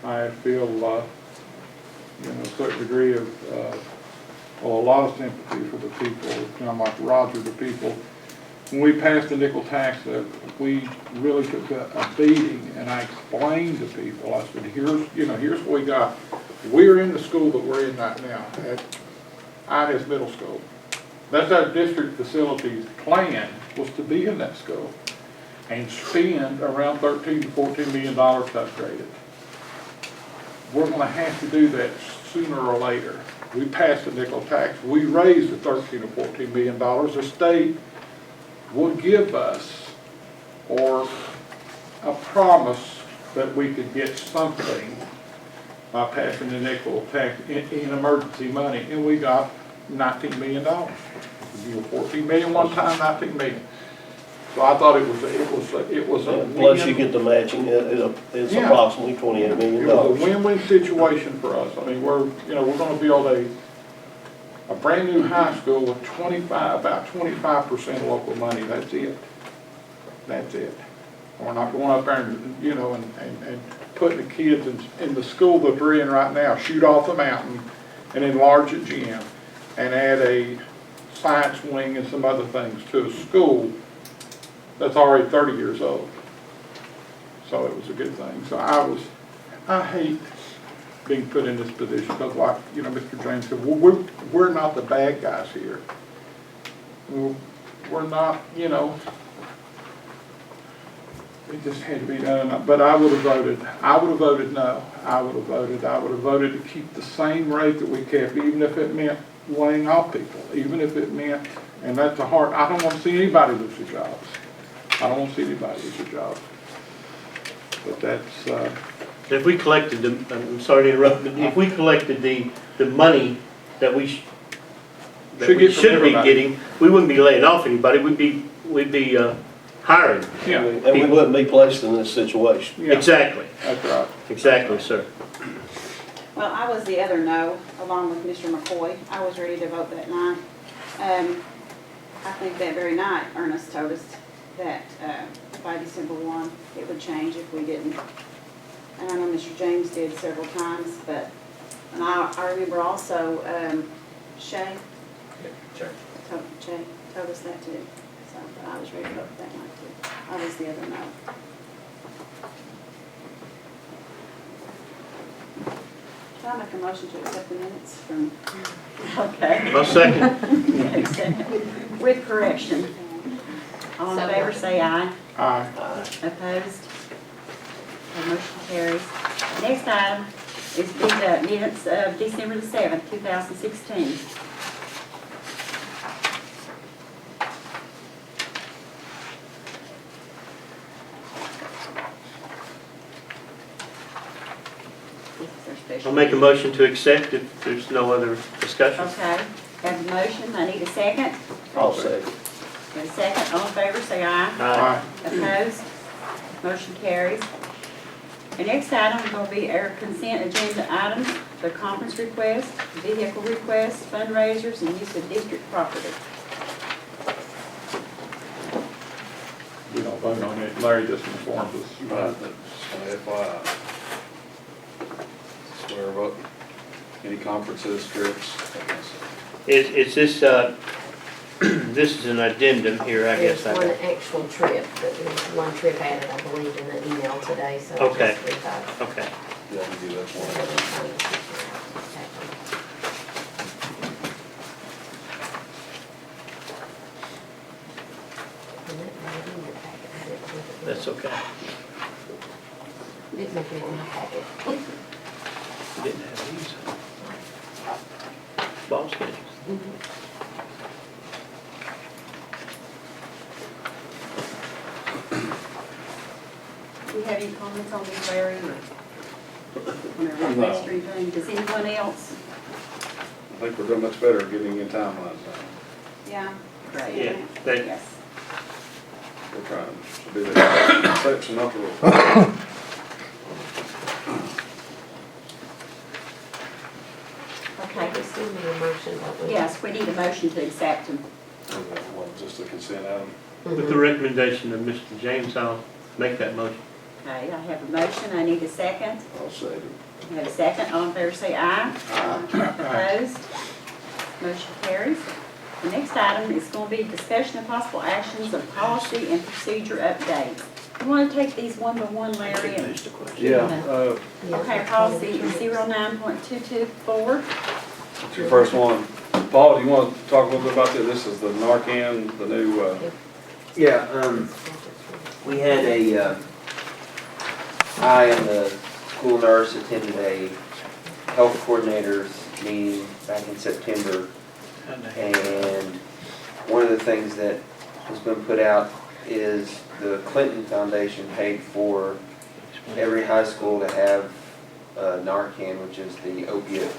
I feel, a certain degree of, a lot of sympathy for the people, like Roger, the people. When we passed the nickel tax, we really took a beating, and I explained to people, I said, here's what we got. We're in the school that we're in right now, at IHS Middle School. That's our district facilities plan, was to be in that school and spend around $13 to $14 million to upgrade it. We're going to have to do that sooner or later. We passed the nickel tax. We raised the $13 to $14 million. The state would give us, or a promise that we could get something by passing the nickel tax in emergency money, and we got $19 million. $14 million one time, $19 million. So I thought it was a plus you get the matching. It's approximately $28 million. It was a win-win situation for us. I mean, we're going to build a brand new high school with about 25% local money. That's it. That's it. We're not going up there and and putting the kids in the school that they're in right now, shoot off the mountain and enlarge a gym and add a science wing and some other things to a school that's already 30 years old. So it was a good thing. So I hate being put in this position because, like Mr. James said, we're not the bad guys here. We're not, it just had to be done. But I would have voted no. I would have voted to keep the same rate that we kept, even if it meant laying off people, even if it meant, and that's a hard, I don't want to see anybody lose their jobs. I don't want to see anybody lose their jobs. But that's, If we collected the, I'm sorry to interrupt, but if we collected the money that we Should get from should be everybody. getting, we wouldn't be laying off anybody, we'd be hiring. yeah, And we wouldn't be placed in this situation. yeah, Exactly, that's right. exactly, sir. Well, I was the other no, along with Mr. McCoy. I was ready to vote that night. I think that very night, Ernest told us that by December 1, it would change if we didn't. And I know Mr. James did several times, but, and I remember also Shay told us that too. So, but I was ready to vote that night too. I was the other no. Can I make a motion to accept the minutes from, okay. I'll second. Accept. With correction. All in favor, say aye. Aye. Opposed? The motion carries. Next item is the minutes of December the 7th, 2016. This is our special. I'll make a motion to accept if there's no other discussion. Okay, have a motion, I need a second. I'll second. Got a second, all in favor, say aye. Aye. Opposed? Motion carries. The next item is going to be our consent agenda items, the conference request, vehicle requests, fundraisers, and use of district property. We don't vote on it, Larry just informed us. Right, that's FYI. Swear about any conferences, trips, Is this, this is an addendum here, I guess. There's one actual trip, but there's one trip added, I believe, in the email today, so. Okay. just retype. Okay. yeah, we do that one. That's okay. Didn't make it in my packet. We didn't have these. Ball schedules. Do you have any comments on these, Larry, or on our request or anything? Does anyone else? I think we're doing much better at getting in timelines now. Yeah. Yeah, they- Yes. We're trying to do the exception, not the rule. Okay. We still need a motion, don't we? Yes, we need a motion to accept them. What, just a consent item? With the recommendation of Mr. James, I'll make that motion. Okay, I have a motion, I need a second. I'll second. I have a second, all in favor say aye. Opposed? Motion carries. The next item is going to be discussion of possible actions of policy and procedure updates. You want to take these one by one, Larry? And- Yeah, Okay, policy 09.224. it's your first one. Paul, do you want to talk a little bit about this? This is the Narcan, the new, Yeah, we had I and the school nurse attended a health coordinators meeting back in September. And one of the things that has been put out is the Clinton Foundation paid for every high school to have Narcan, which is the opiate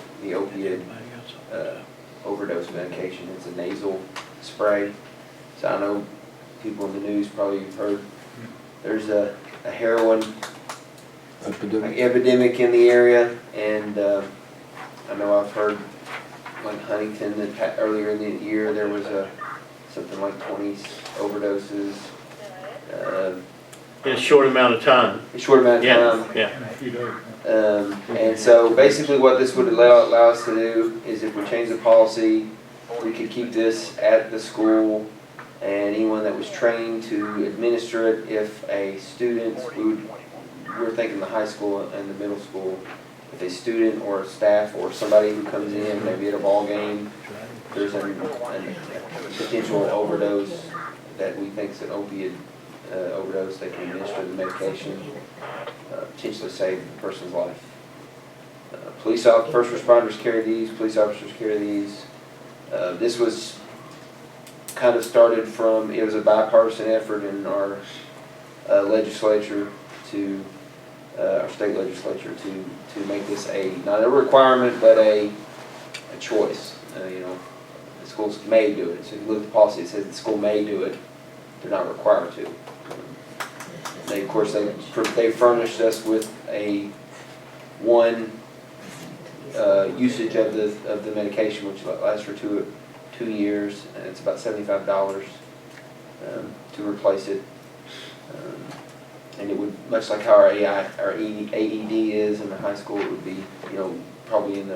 overdose medication. It's a nasal spray. So I know people in the news probably have heard there's a heroin epidemic in the area, and I know I've heard like Huntington that earlier in the year there was something like 20 overdoses. In a short amount of time. A short amount of time. Yeah. And so basically what this would allow us to do is if we change the policy, we could keep this at the school, and anyone that was trained to administer it, if a student, we're thinking the high school and the middle school, if a student or staff or somebody who comes in, maybe at a ball game, there's a potential overdose that we think is an opiate overdose, they can administer the medication, potentially save the person's life. First responders carry these, police officers carry these. This was kind of started from, it was a bipartisan effort in our legislature to, our state legislature to make this not a requirement, but a choice. You know, the schools may do it. So if you look at the policy, it says the school may do it. They're not required to. They, of course, they furnished us with one usage of the medication, which lasts for two years, and it's about $75 to replace it. And it would, much like how our AED is in the high school, it would be, you know, probably in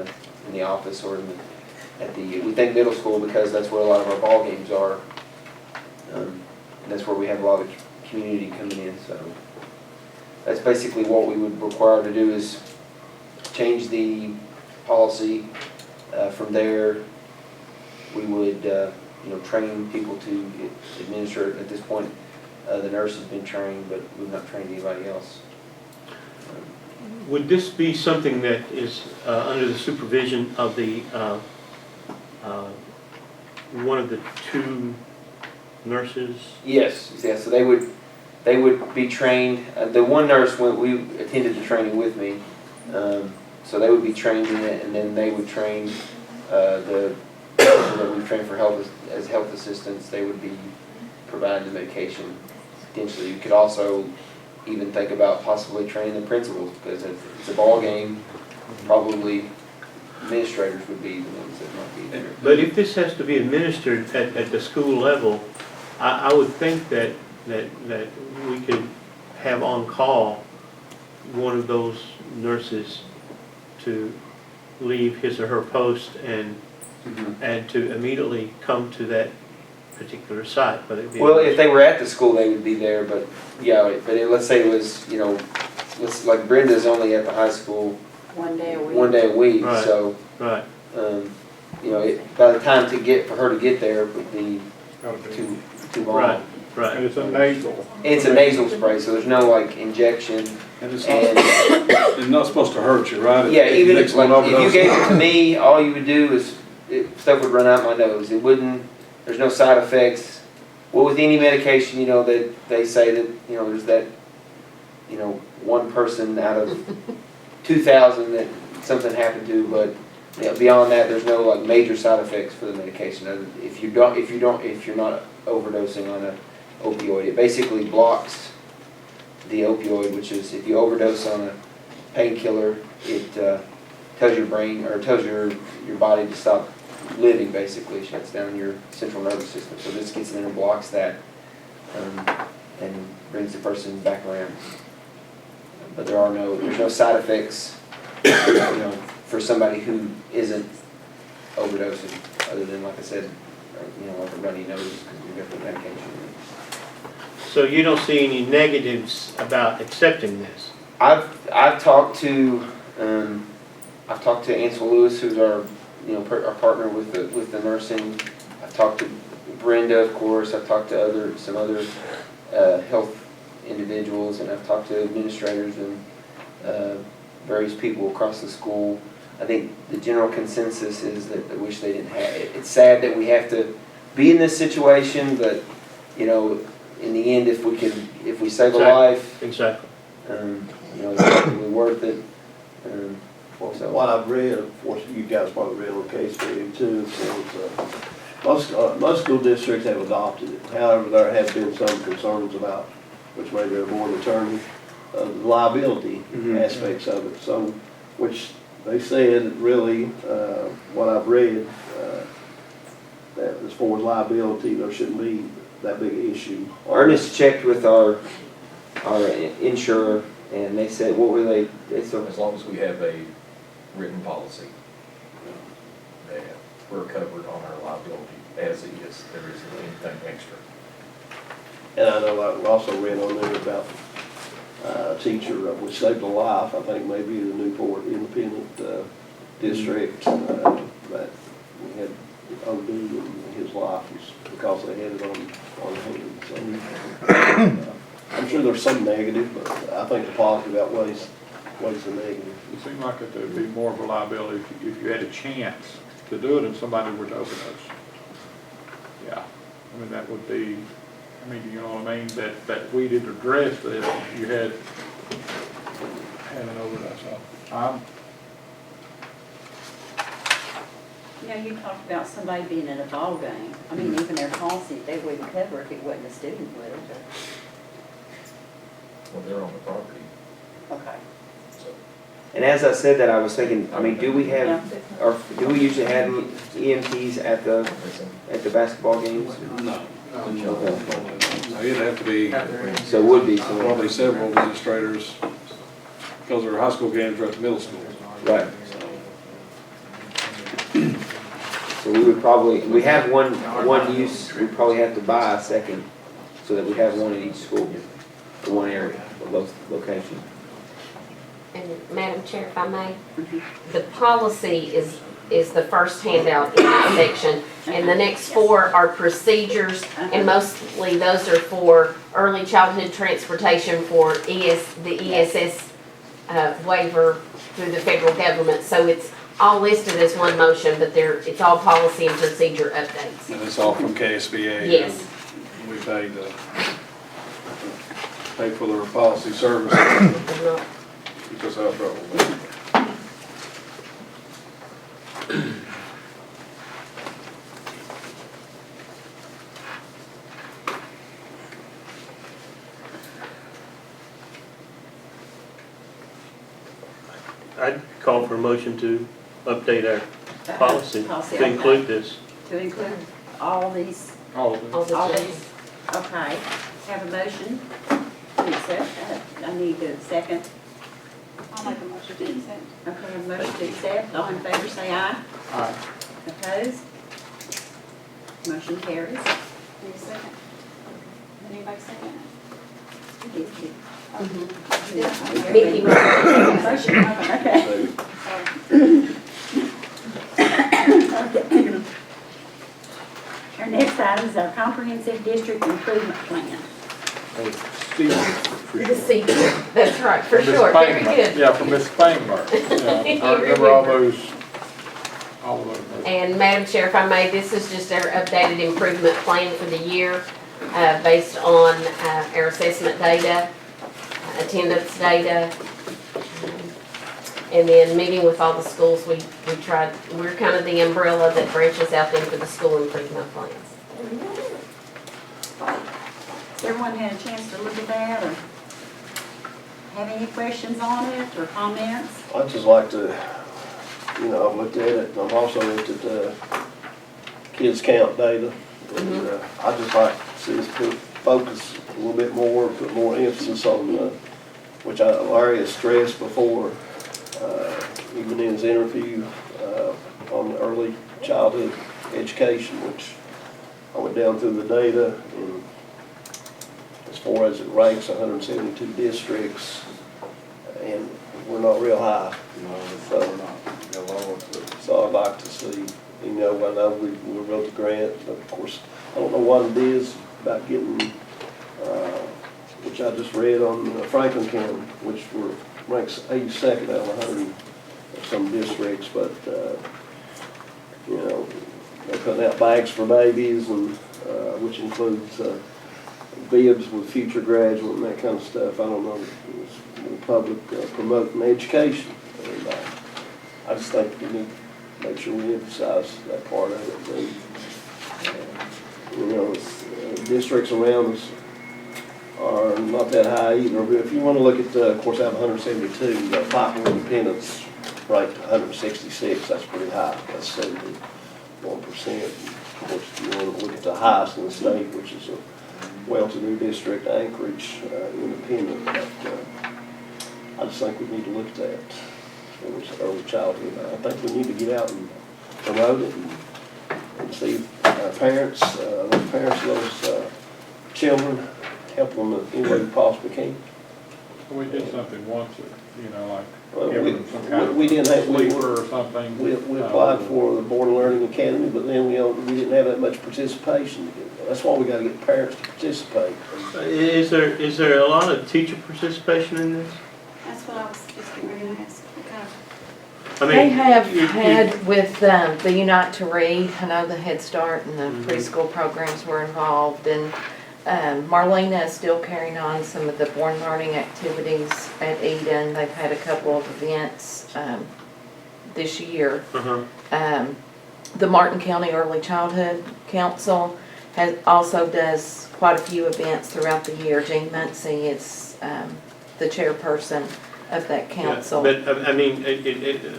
the office or we think middle school, because that's where a lot of our ball games are. And that's where we have a lot of community coming in. So that's basically what we would require to do, is change the policy. From there, we would you know, train people to administer it. At this point, the nurse has been trained, but we've not trained anybody else. Would this be something that is under the supervision of the one of the two nurses? Yes, yeah. So they would be trained. The one nurse, we attended the training with me, so they would be trained in it, and then they would train the people that we train for as health assistants. They would be providing the medication. Potentially, you could also even think about possibly training the principals, because if it's a ball game, probably administrators would be the ones that might be there. But if this has to be administered at the school level, I would think that we could have on call one of those nurses to leave his or her post and to immediately come to that particular site. Well, if they were at the school, they would be there, but yeah, but let's say it was, you know, like Brenda's only at the high school 1 day a week. 1 day a week, Right. so, Right. You know, by the time for her to get there would be too long. Right. Right. And it's a nasal. It's a nasal spray, so there's no like injection. And it's not supposed to hurt you, right? Yeah, even makes if, like, one if you overdose. gave it to me, all you would do is, stuff would run out my nose. It wouldn't, there's no side effects. Well, with any medication, you know, that they say that, you know, there's that, you know, one person out of 2,000 that something happened to, but you know, beyond that, there's no like major side effects for the medication. If you're not overdosing on an opioid, it basically blocks the opioid, which is if you overdose on a painkiller, it tells your brain or tells your body to stop living. Basically, shuts down your central nervous system. So this gets in and blocks that, and brings the person back around. But there's no side effects, you know, for somebody who isn't overdosing, other than, like I said, you know, like a runny nose because you got the medication. So you don't see any negatives about accepting this? I've talked to Ansel Lewis, who's our our partner with the nursing. I've talked to Brenda, of course. I've talked to some other health individuals, and I've talked to administrators and various people across the school. I think the general consensus is that they wish they didn't have it. It's sad that we have to be in this situation, but you know, in the end, if we save a life, exactly, you know, it's definitely worth it. So what I've read, of course, you guys probably read on case study too, so most school districts have adopted it. However, there have been some concerns about, which may be a board attorney, the liability aspects of it. So, which they said really, what I've read, that as far as liability, there shouldn't be that big an issue. Ernest checked with our insurer, and they said, what were they? As long as we have a written policy, that we're covered on our liability as is. There isn't anything extra. And I know I also read on there about a teacher which saved a life. I think maybe the Newport Independent District that had OD in his life was because they had it on hand. So I'm sure there's some negative, but I think the positive outweighs the negative. It seemed like it would be more of a liability if you had a chance to do it and somebody were to overdose. Yeah, I mean, that would be, I mean, you know what I mean, that we did address that if you had an overdose. So, You know, you talked about somebody being in a ball game. I mean, even their policy, they wouldn't cover if it wasn't a student, would it? Well, they're on the property, Okay. so. And as I said that, I was thinking, I mean, do we have, or do we usually have EMTs at the basketball games? No. Okay. No, it'd have to be So it would be some. probably several administrators, because there are high school games right at middle school. Right. So we would probably, we have one use, we probably have to buy a second, so that we have one in each school, or one area, or location. And Madam Chair, if I may, the policy is the first handout in that section, and the next four are procedures, and mostly those are for early childhood transportation for the ESS waiver through the federal government. So it's all listed as one motion, but it's all policy and procedure updates. And it's all from KSBA. Yes. And we pay for their policy service. Keep us out of trouble. I'd call for a motion to update our policy to include this. To include all these, all of it. all these, okay. Have a motion to accept. I need a second. I'll make a motion to accept. Okay, a motion to accept. All in favor, say aye. Aye. Opposed? Motion carries. Need a second? Anybody second? Mickey, Motion, okay. Our next item is our comprehensive district improvement plan. the C, that's right, for sure, very good. Yeah, from Ms. Spangler. Yeah, I remember all of those. And Madam Chair, if I may, this is just our updated improvement plan for the year, based on our assessment data, attendance data, and then meeting with all the schools. We're kind of the umbrella that branches out then for the school improvement plans. Has everyone had a chance to look at that, or have any questions on it, or comments? I'd just like to, I've looked at it, and I've also looked at the kids count data. And I'd just like to see us focus a little bit more, put more emphasis on, which Larry has stressed before, even in his interview, on early childhood education, which I went down through the data, and as far as it ranks 172 districts, and we're not real high. So I'd like to see, I know we wrote the grant, but of course, I don't know what it is about getting, which I just read on Franklin County, which ranks 82nd out of 100 and some districts, but, they're putting out bags for babies, and which includes bibs with future graduate and that kind of stuff. I don't know, it's more public promoting education. And, I just think we need to make sure we emphasize that part of it. Districts around us are not that high either. But if you want to look at, of course, out of 172, Pikeville Independence ranked 166. That's pretty high. That's 71%. Of course, if you want to look at the highest in the state, which is a well-to-do district, Anchorage Independent. But, I just think we need to look at that. Early childhood. I think we need to get out and promote it and see our parents, those parents of those children, help them in any way we possibly can. We did something once, like Well, giving them some kind of sleeper or something. We applied for the Board Learning Academy, but then we didn't have that much participation. That's why we got to get parents to participate. Is there a lot of teacher participation in this? That's what I was just going to ask. I They mean, have you- had with the Unite to Read, I know the Head Start and the preschool programs were involved, and Marlena is still carrying on some of the Born Learning activities at Eden. They've had a couple of events this year. The Martin County Early Childhood Council also does quite a few events throughout the year. Jean Muncy is the chairperson of that council. But, I mean,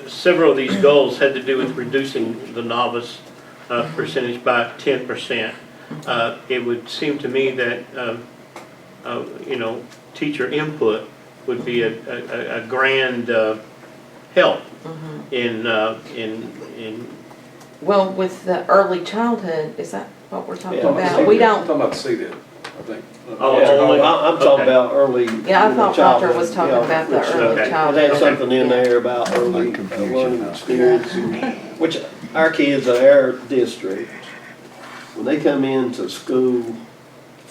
several of these goals had to do with reducing the novice percentage by 10%. It would seem to me that, you know, teacher input would be a grand help in Well, with the early childhood, is that what we're talking Yeah, about? We I'm don't, talking about CDIP, I think. Oh, Yeah, only- I'm talking okay. about early. yeah, I thought childhood, Roger was talking yeah, about the which, early okay. It childhood. had something in there about early learning experience, which our kids in our district, when they come into school,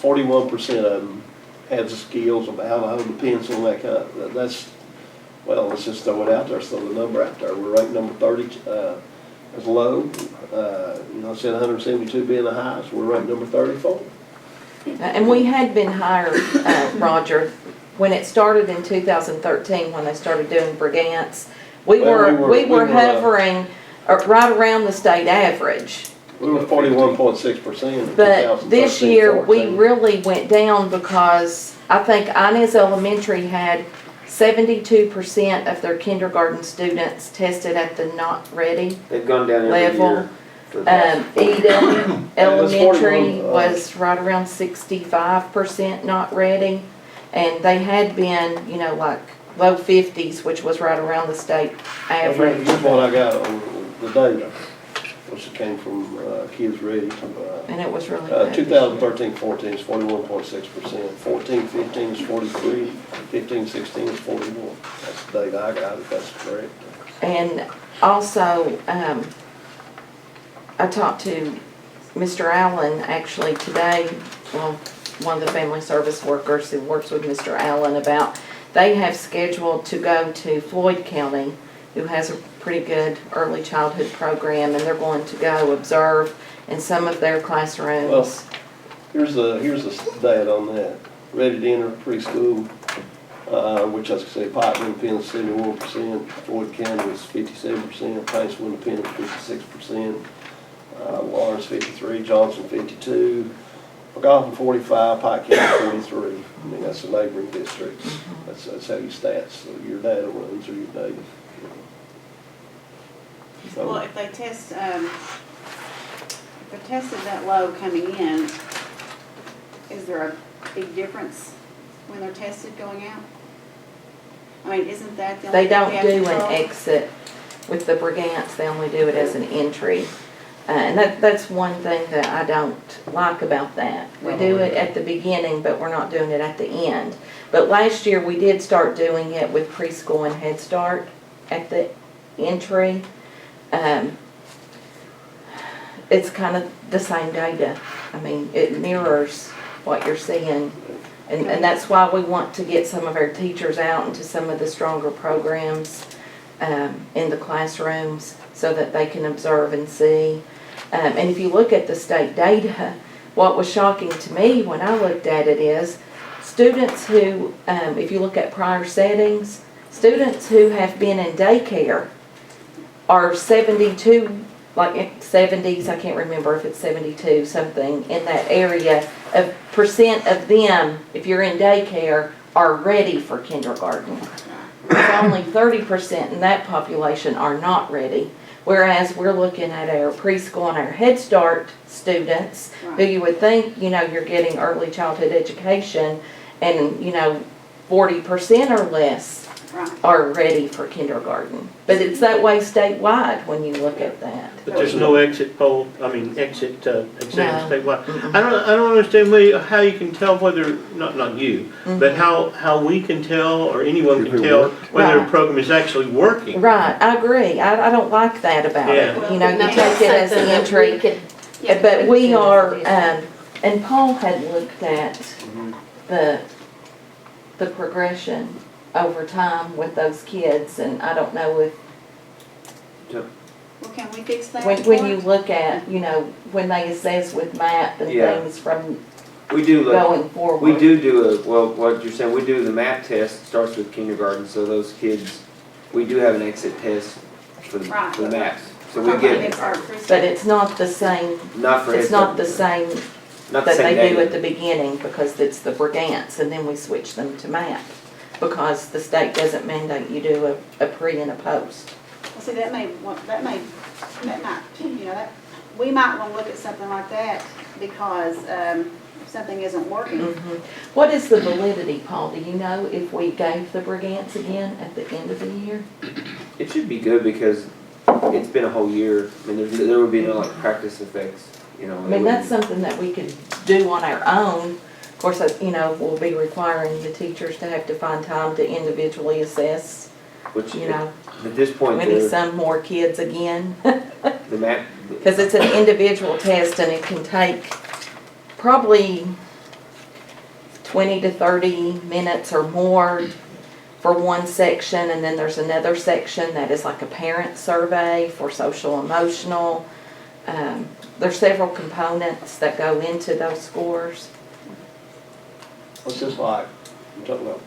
41% of them have the skills of how to hold a pencil and that kind of, that's, well, let's just throw it out there, throw the number out there. We're ranked number 30 as low. You know, I said 172 being the highest, we're ranked number 34. And we had been hired, Roger, when it started in 2013, when they started doing Brigance, we Well, were hovering right around the state average. We were 41.6%. But this year, we really went down because I think Inez Elementary had 72% of their kindergarten students tested at the not ready They've gone down every level. year. for the past- Eden Yeah, it was Elementary 41, was right around 65% not ready. And they had been, you know, like low 50s, which was right around the state average. Here's what I got on the data, which came from Kids Ready. And it was really good. 2013-14 is 41.6%, 14-15 is 43, 15-16 is 41. That's the data I got, if that's correct. And also, I talked to Mr. Allen actually today, well, one of the family service workers who works with Mr. Allen about, they have scheduled to go to Floyd County, who has a pretty good early childhood program, and they're going to go observe in some of their classrooms. Here's the data on that. Ready to enter preschool, which I say Pike Independent 71%, Floyd County is 57%, Paintsville Independent 56%, Lawrence 53, Johnson 52, McGoffin 45, Pike County 43. I mean, that's the neighboring districts. That's how your stats, your data runs or your data. So- Well, if they test, if they're tested that low coming in, is there a big difference when they're tested going out? I mean, isn't that the only They thing don't we have to do an control? exit with the Brigance, they only do it as an entry. And that's one thing that I don't like about that. We do it at the beginning, but we're not doing it at the end. But last year, we did start doing it with preschool and Head Start at the entry. It's kind of the same data. I mean, it mirrors what you're seeing. And that's why we want to get some of our teachers out into some of the stronger programs in the classrooms so that they can observe and see. And if you look at the state data, what was shocking to me when I looked at it is students who, if you look at prior settings, students who have been in daycare are 72, like 70s, I can't remember if it's 72, something in that area, of percent of them, if you're in daycare, are ready for kindergarten. It's only 30% in that population are not ready. Whereas we're looking at our preschool and our Head Start students, who you would think, you know, you're getting early childhood education, and, you know, 40% or less are ready for kindergarten. But it's that way statewide when you look at that. But there's no exit poll, exit exam No. statewide. I don't understand how you can tell whether, not you, but how we can tell, or anyone can tell whether a Right. program is actually working. Right, I agree. I don't like that about it. Yeah. You know, you No, take that's it as something an that entry. we could- But we are, and Paul had looked at the progression over time with those kids, and I don't know if Well, can we fix that? When you look at, you know, when they assess with MAP and Yeah. things from We do, going forward. we do well, what you're saying, we do the MAP test, starts with kindergarten, so those kids, we do have an exit test for the, Right. for the MAPs. So We're we talking about get, next our preschool. But it's not the same, not for. it's not the same not the that same they do day. at the beginning, because it's the Brigance, and then we switch them to MAP. Because the state doesn't mandate you do a pre and a post. Well, see, that might, you know, that, we might want to look at something like that because if something isn't working. Mhm. What is the validity, Paul? Do you know if we gave the Brigance again at the end of the year? It should be good because it's been a whole year. I mean, there would be no like practice effects, you know. I mean, that's something that we could do on our own. Of course, you know, we'll be requiring the teachers to have to find time to individually assess, Which, you know, at this point, maybe the some more kids again. MAP, Because it's an individual test and it can take probably 20 to 30 minutes or more for one section, and then there's another section that is like a parent survey for social emotional. There's several components that go into those scores. It's just like, I'm talking about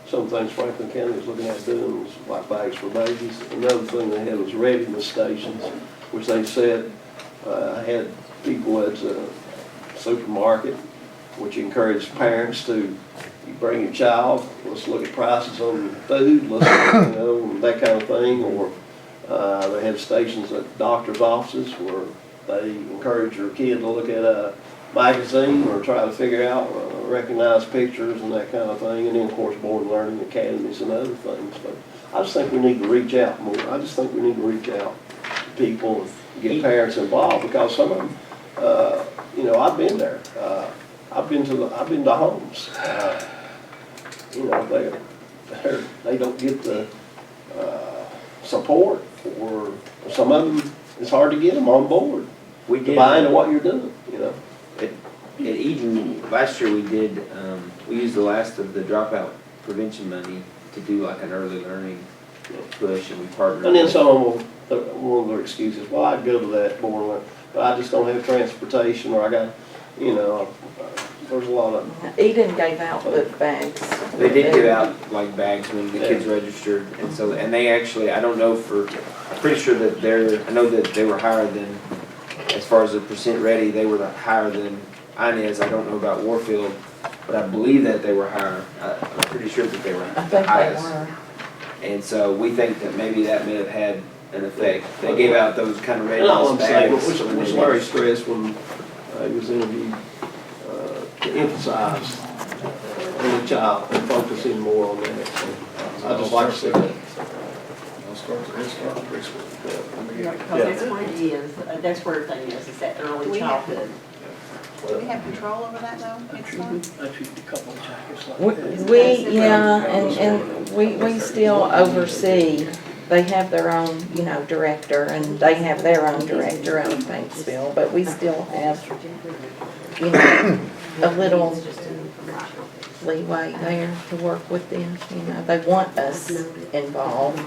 some things Franklin County is looking at doing, is like bags for babies. Another thing they had was readiness stations, which they said, had people at a supermarket, which encouraged parents to, you bring your child, let's look at prices on food, let's, you know, and that kind of thing. Or they had stations at doctor's offices where they encourage your kid to look at a magazine or try to figure out, recognize pictures and that kind of thing. And then, of course, Born Learning Academies and other things. But I just think we need to reach out more. I just think we need to reach out to people and get parents involved, because some of them, you know, I've been there. I've been to homes. You know, they don't get the support, or some of them, it's hard to get them on board. we To did. buy into what you're doing, you know. At Eden, last year we did, we used the last of the dropout prevention money to do like an early learning push, and we partnered. And then with- some of them, one of their excuses, well, I'd go to that more, but I just don't have transportation, or I got, you know, there's a lot of. Eden gave out book bags. They did give out like bags when the kids registered, and so, and they actually, I don't know for, I'm pretty sure that I know that they were higher than, as far as the percent ready, they were higher than Inez. I don't know about Warfield, but I believe that they were higher. I'm pretty sure that they were I the think they highest. were. And so we think that maybe that may have had an effect. They gave out those kind of And all I'm readiness saying, bags. which Larry stressed when he was interviewed, to emphasize on the child and focusing more on that. So I just like to see that. It starts preschool. Yeah, because that's where it is, that's where everything is that early childhood. Do we have control over that though, next month? Yeah, and we still oversee, they have their own, you know, director, and they have their own director out of Paintsville, but we still have, you know, a little leeway there to work with them, you know, they want us involved.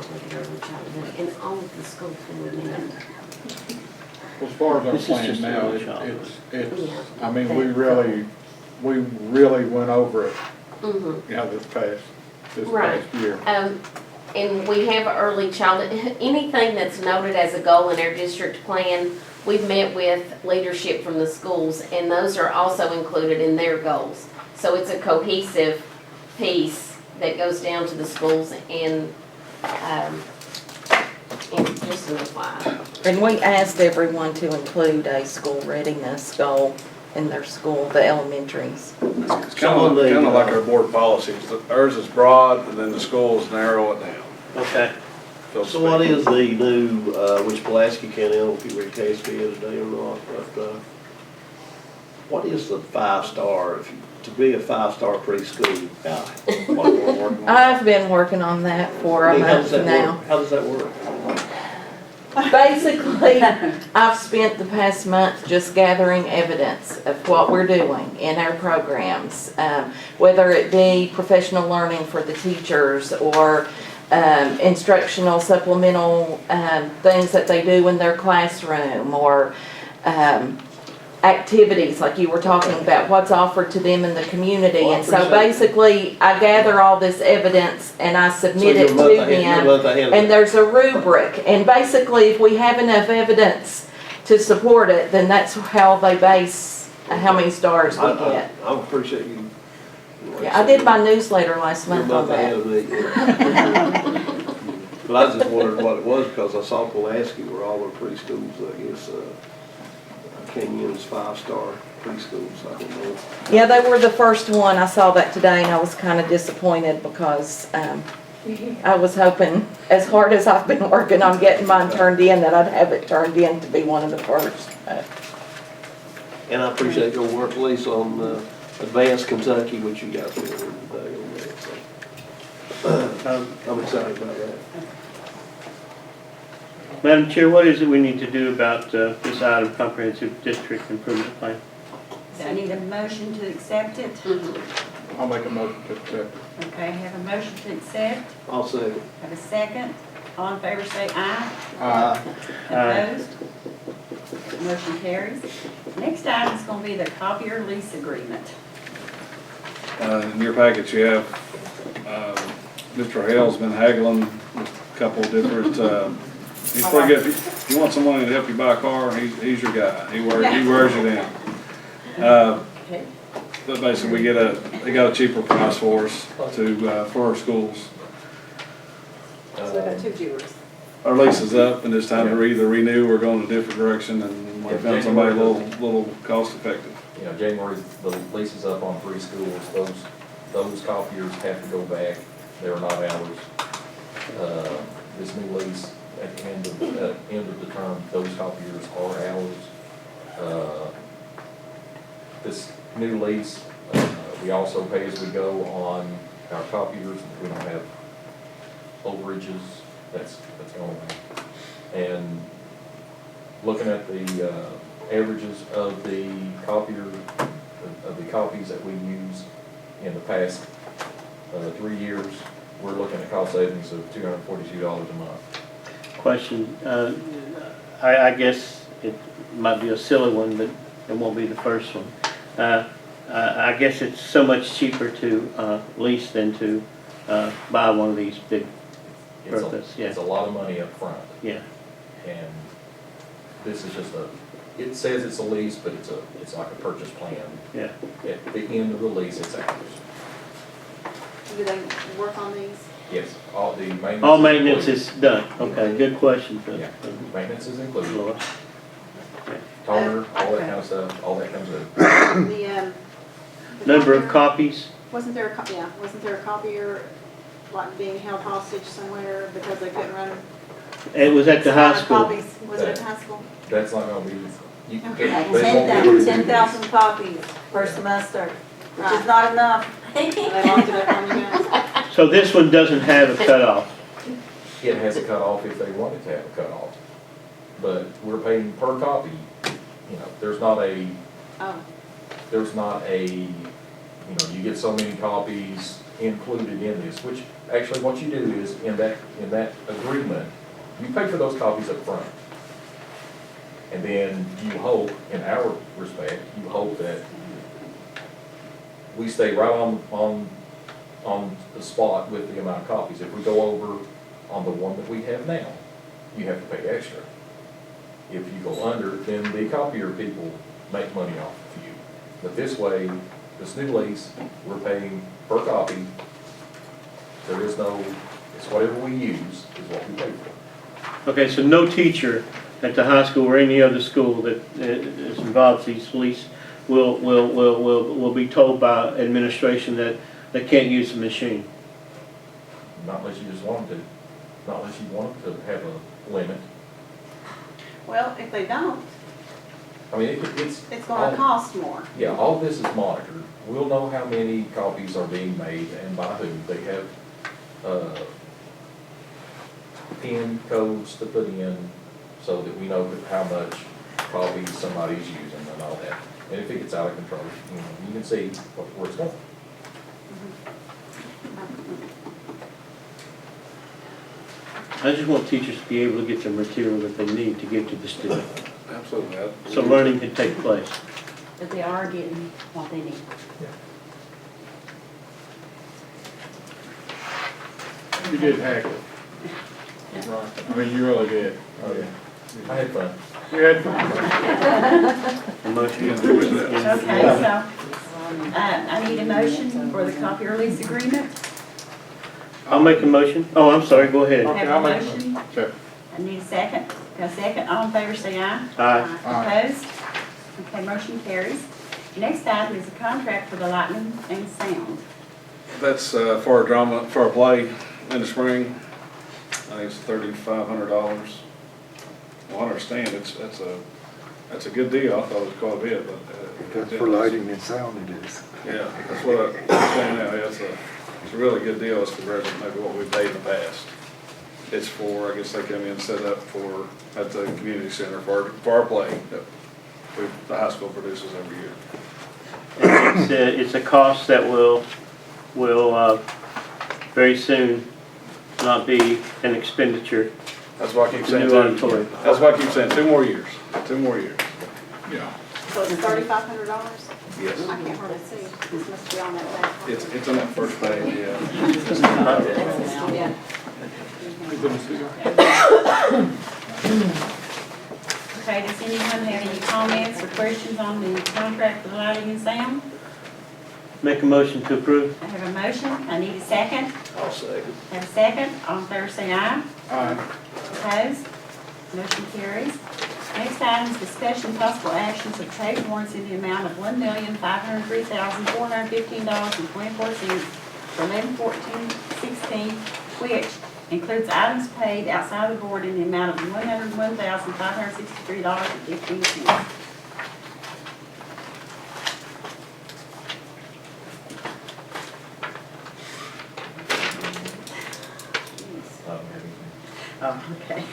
In all of the schools when we meet. As far as our This is plan just now, early childhood. it's, I mean, we really went over it, Mm-hmm. you know, this Right. past year. And we have early childhood, anything that's noted as a goal in our district plan, we've met with leadership from the schools, and those are also included in their goals. So it's a cohesive piece that goes down to the schools and just an apply. And we asked everyone to include a school readiness goal in their school, the elementaries. It's kind of like our board policies. Ours is broad, and then the schools narrow it down. Okay. So to So what speak. is the new, which Pulaski County, I don't know if you read KSB today or not, but, what is the 5-star, to be a 5-star preschool guy? What we're working on? I've been working on that for a How does month that now. work? How does that work? Basically, I've spent the past month just gathering evidence of what we're doing in our programs, whether it be professional learning for the teachers or instructional supplemental, things that they do in their classroom, or, activities like you were talking about, what's offered to them in the community. Well, I And so appreciate it. basically, I gather all this evidence and I submit it to them. And there's a rubric, and basically, if we have enough evidence to support it, then that's how they base how many stars we get. I appreciate you. Yeah, I did my newsletter last month on You're that. a month ahead of me. But I just wondered what it was, because I saw Pulaski where all their preschools, I guess, came in as 5-star preschools, I don't know. Yeah, they were the first one. I saw that today and I was kind of disappointed because, I was hoping, as hard as I've been working on getting mine turned in, that I'd have it turned in to be one of the first. And I appreciate your work, Lisa, on Advanced Kentucky, which you guys did today on that. So, I'm excited about that. Madam Chair, what is it we need to do about this item, comprehensive district improvement plan? So I need a motion to accept it. I'll make a motion to accept. Okay, have a motion to accept. I'll say it. Have a second. All in favor say aye. Aye. Opposed? Motion carries. Next item is going to be the copier lease agreement. In your package, you have, Mr. Hale's been haggling with a couple of different, he's pretty good. If you want someone to help you buy a car, he's your guy. He wears it in. Okay. But basically, they got a cheaper price for us for our schools. So we got two viewers. Our lease is up and it's time to either renew or go in a different direction, and we found somebody a little cost effective. You know, January, the lease is up on 3 schools. Those copiers have to go back. They're not ours. This new lease, at the end of the term, those copiers are ours. This new lease, we also pay as we go on our copiers. We don't have overages. That's going on. And looking at the averages of the copies that we use in the past 3 years, we're looking at cost savings of $242 a month. Question, I guess it might be a silly one, but it won't be the first one. I guess it's so much cheaper to lease than to buy one of these big purpose, yeah. It's a lot of money up front. Yeah. And this is just it says it's a lease, but it's like a purchase plan. Yeah. At the end of the lease, it's ours. Do they work on these? Yes, all the maintenance. All maintenance is done. Okay, good question. Yeah, maintenance is included. Laura. Toner, all that kind of stuff, all that comes in. The Number of copier? copies? Wasn't there a copier like being held hostage somewhere because they couldn't run? It was at the high school. Copies, was it at the high school? That's not gonna be, you can, Okay. they won't be. 10,000 copies per semester, which is not enough. They locked it up on you guys? So this one doesn't have a cutoff. It has a cutoff if they wanted to have a cutoff. But we're paying per copy, you know, there's not a, you get so many copies included in this, which actually what you do is in that agreement, you pay for those copies up front. And then you hope, in our respect, you hope that we stay right on the spot with the amount of copies. If we go over on the one that we have now, you have to pay extra. If you go under, then the copier people make money off of you. But this way, this new lease, we're paying per copy. There is no, it's whatever we use is what we pay for. Okay, so no teacher at the high school or any other school that is involved in these lease will be told by administration that they can't use the machine. Not unless you just want them to, not unless you want them to have a limit. Well, if they don't, I mean, it's gonna cost more. Yeah, all this is monitored. We'll know how many copies are being made and by who. They have PIN codes to put in so that we know how much copies somebody's using and all that. And if it gets out of control, you can see where it's going. I just want teachers to be able to get the material that they need to give to the student, Absolutely. so learning can take place. That they are getting what they need. You did hack it. Right. I mean, you really did. Oh, yeah. I had fun. You had fun. A motion. Okay, so, I need a motion for the copier lease agreement. I'll make a motion. Oh, I'm sorry, go ahead. Okay, Have I'll a make a motion. motion. Sure. I need a second. Got a second, all in favor say aye. Aye. Opposed? Okay, motion carries. Next item is a contract for the lighting and sound. That's for a drama, for a play in the spring. I think it's $3,500. Well, I understand, that's a good deal. I thought it was quite a bit, but. That's for lighting and sound it is. Yeah, that's what I'm saying now. Yeah, it's a really good deal as compared to maybe what we paid in the past. It's for, I guess they come in and set up for, at the community center for our play that the high school produces every year. It's a cost that will very soon not be an expenditure. That's why I keep saying, New auditorium. that's why I keep saying 2 more years, 2 more years. Yeah. So it's $3,500? Yes. I can't hardly see. This must be on that page. It's on that first page, yeah. Yeah. Okay, does anyone have any comments or questions on the contract for the lighting and sound? Make a motion to approve. I have a motion, I need a second. I'll second. Have a second, all in favor say aye. Aye. Opposed? Motion carries. Next item is discussion and possible action to pay warrants in the amount of $1,503,415.24 for 11/14/16, which includes items paid outside the board in the amount of $101,563.15. Oh, okay.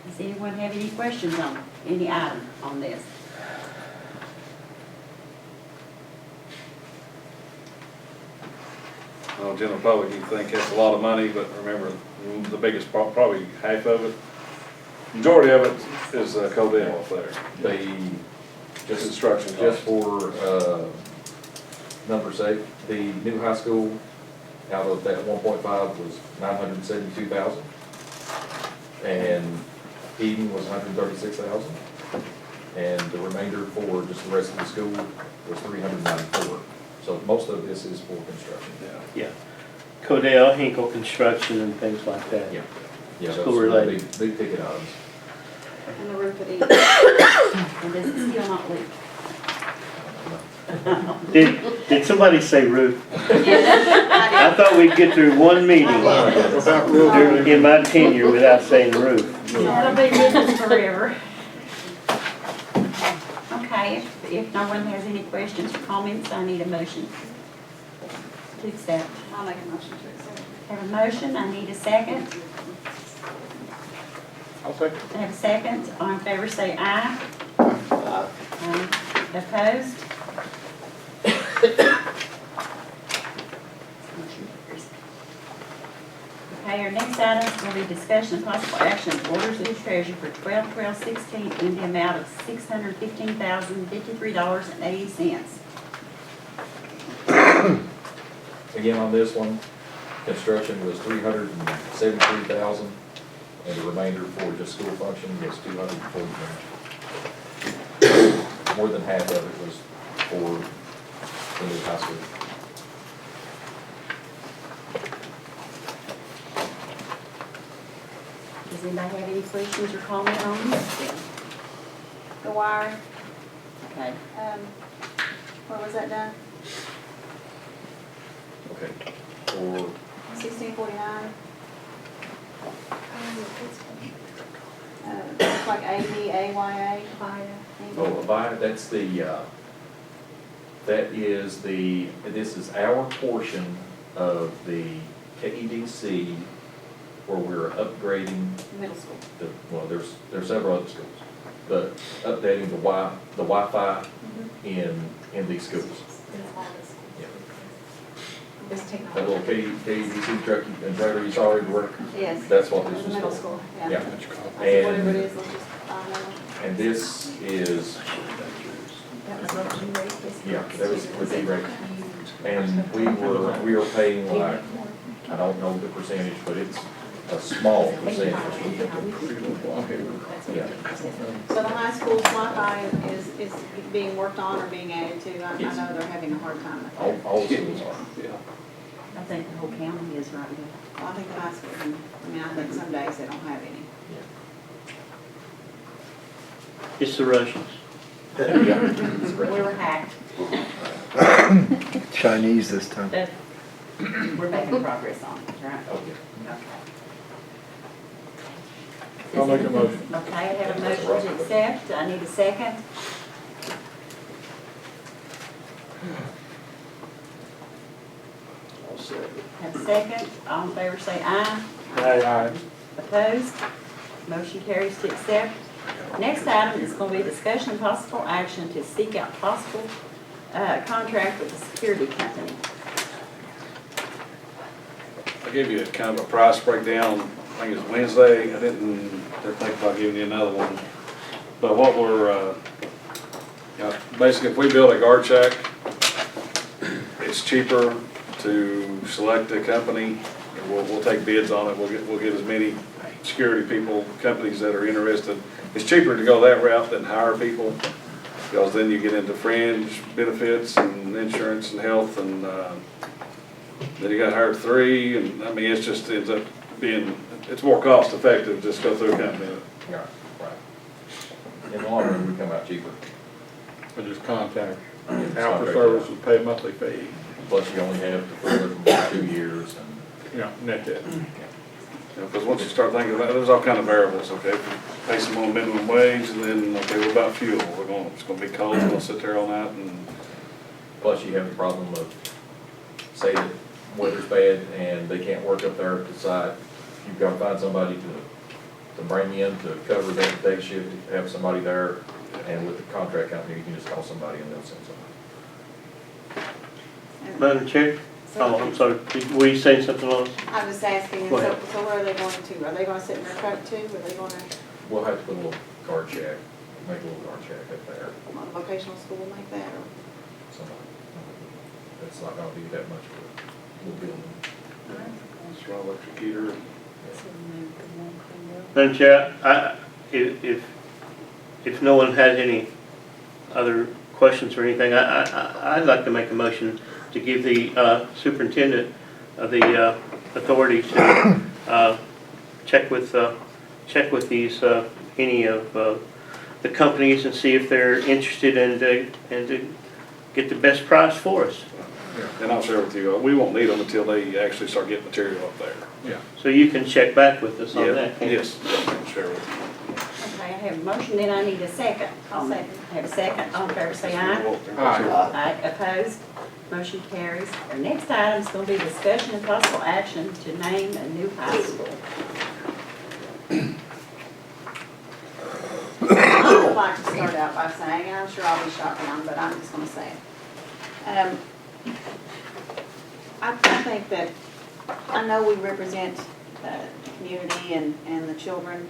Does anyone have any questions on any item on this? General public, you think it's a lot of money, but remember, the biggest, probably half of it, majority of it is Codell up there. They, just Construction just costs. for, numbers sake, the new high school, out of that 1.5 was 972,000. And Eden was 136,000. And the remainder for just the rest of the school was 394. So most of this is for construction. Yeah. Codell, Hinkle Construction and things like that. Yeah. Yeah, School those are related. big ticket items. And the roof at Eden. And does it still not leak? Did somebody say roof? I thought we'd get through one meeting in my tenure without saying roof. That'll be with us forever. Okay, if no one has any questions or comments, I need a motion to accept. I'll make a motion to accept. Have a motion, I need a second. I'll second. I have a second, all in favor say aye. Aye. Opposed? Okay, our next item will be discussion and possible action of orders of the treasurer for 12/12/16 in the amount of $615,053.80. Again, on this one, construction was 373,000, and the remainder for just school function was 240,000. More than half of it was for the new high school. Does anybody have any questions or comment on this? The wire, Okay. where was that done? Okay. For 1649? It's like AYA. Oh, Avaya, that's the, this is our portion of the KEDC where we're upgrading Middle school. well, there's several other schools, but updating the Wi-Fi in these schools. Yeah. That little KEDC truck and trailer you saw already work, Yes. that's what this The is middle for. school, yeah. Yeah. Whatever it And, is, let's just find out. and this is, yeah, that was with E-rate. And we are paying like, I don't know the percentage, but it's a small percentage. Yeah. So the high school Wi-Fi is being worked on or being added to? I Yes. know they're having a hard time with All, that. all the schools are. Yeah. I think the whole county is right now. Well, I think the high school, I mean, I think some days they don't have any. It's the Russians. We were hacked. Chinese this time. We're making progress on it, right? Okay. I'll make a motion. Okay, I have a motion to accept. I need a second. I'll say it. Have a second. All in favor say aye. Aye. Opposed? Motion carries to accept. Next item is going to be discussion and possible action to seek out possible contract with a security company. I gave you kind of a price breakdown, I think it's Wednesday, I didn't think about giving you another one. But what we're, basically if we build a guard shack, it's cheaper to select a company, and we'll take bids on it, we'll get as many security people, companies that are interested. It's cheaper to go that route than hire people, because then you get into fringe benefits and insurance and health, and then you got hired 3, and I mean, it just ends up being, it's more cost effective just go through a company. Yeah, right. In the long run, we come out cheaper. Or just contact Alpha Service and pay a monthly fee. Plus you only have to further from 2 years and. Yeah, net it. Because once you start thinking about it, there's all kind of variables, okay? If you pay someone minimum wage, and then, okay, what about fuel? It's gonna be cold, we'll sit there all night, and Plus you have the problem of, say that weather's bad and they can't work up there at the site, you've got to find somebody to bring in to cover that day shift, have somebody there, and with the contract company, you can just call somebody and they'll send somebody. Madam Chair? Oh, I'm sorry, were you saying something else? I was just asking, Go so ahead. where are they going to? Are they going to sit in their truck too? Are they going to, We'll have to put a little guard shack, make a little guard shack up there, vocational school make that or? somebody. It's not gonna be that much of a little building. it's your electric heater. Madam Chair, if no one has any other questions or anything, I'd like to make a motion to give the superintendent the authority to check with these, any of the companies and see if they're interested and to get the best price for us. And I'll share with you, we won't need them until they actually start getting material up there. Yeah. So you can check back with us on Yeah, that. can't you? yes, I'll share with you. Okay, I have a motion, then I need a second. I'll second. I have a second. All in favor say aye. Aye. Aye, opposed, motion carries. Our next item is going to be discussion and possible action to name a new high school. I would like to start out by saying, and I'm sure I'll be shot down, but I'm just gonna say it. I think that, I know we represent the community and the children,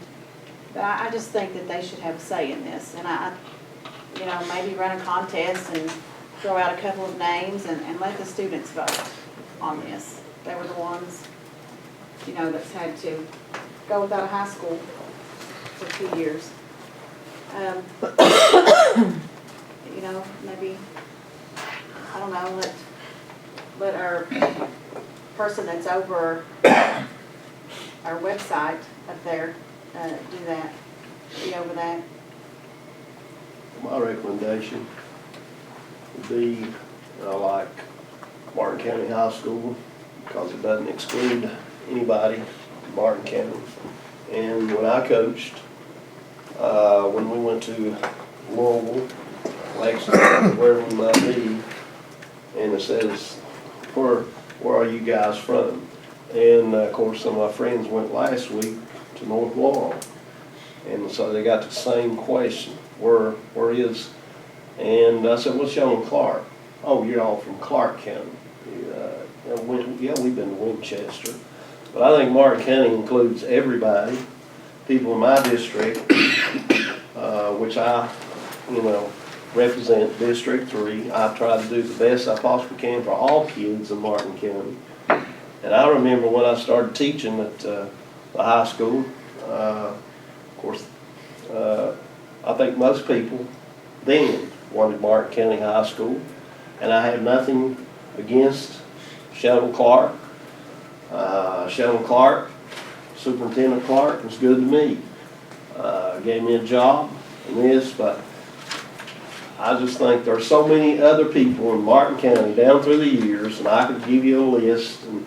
but I just think that they should have a say in this. And maybe run a contest and throw out a couple of names and let the students vote on this. They were the ones, that's had to go without a high school for 2 years. Maybe, I don't know, let our person that's over our website up there, do that, be over that. My recommendation would be, I like Martin County High School because it doesn't exclude anybody in Martin County. And when I coached, when we went to Louisville, Lexington, wherever we might be, and it says, where are you guys from? And of course, some of my friends went last week to North Laurel. And so they got the same question, where is? And I said, what's y'all in Clark? Oh, you're all from Clark County. Yeah, we've been to Winchester, but I think Martin County includes everybody, people in my district, which I, represent District 3. I try to do the best I possibly can for all kids in Martin County. And I remember when I started teaching at the high school, of course, I think most people then wanted Martin County High School, and I had nothing against Sheldon Clark. Sheldon Clark, Superintendent Clark, was good to me. Gave me a job in this, but I just think there's so many other people in Martin County down through the years, and I could give you a list. And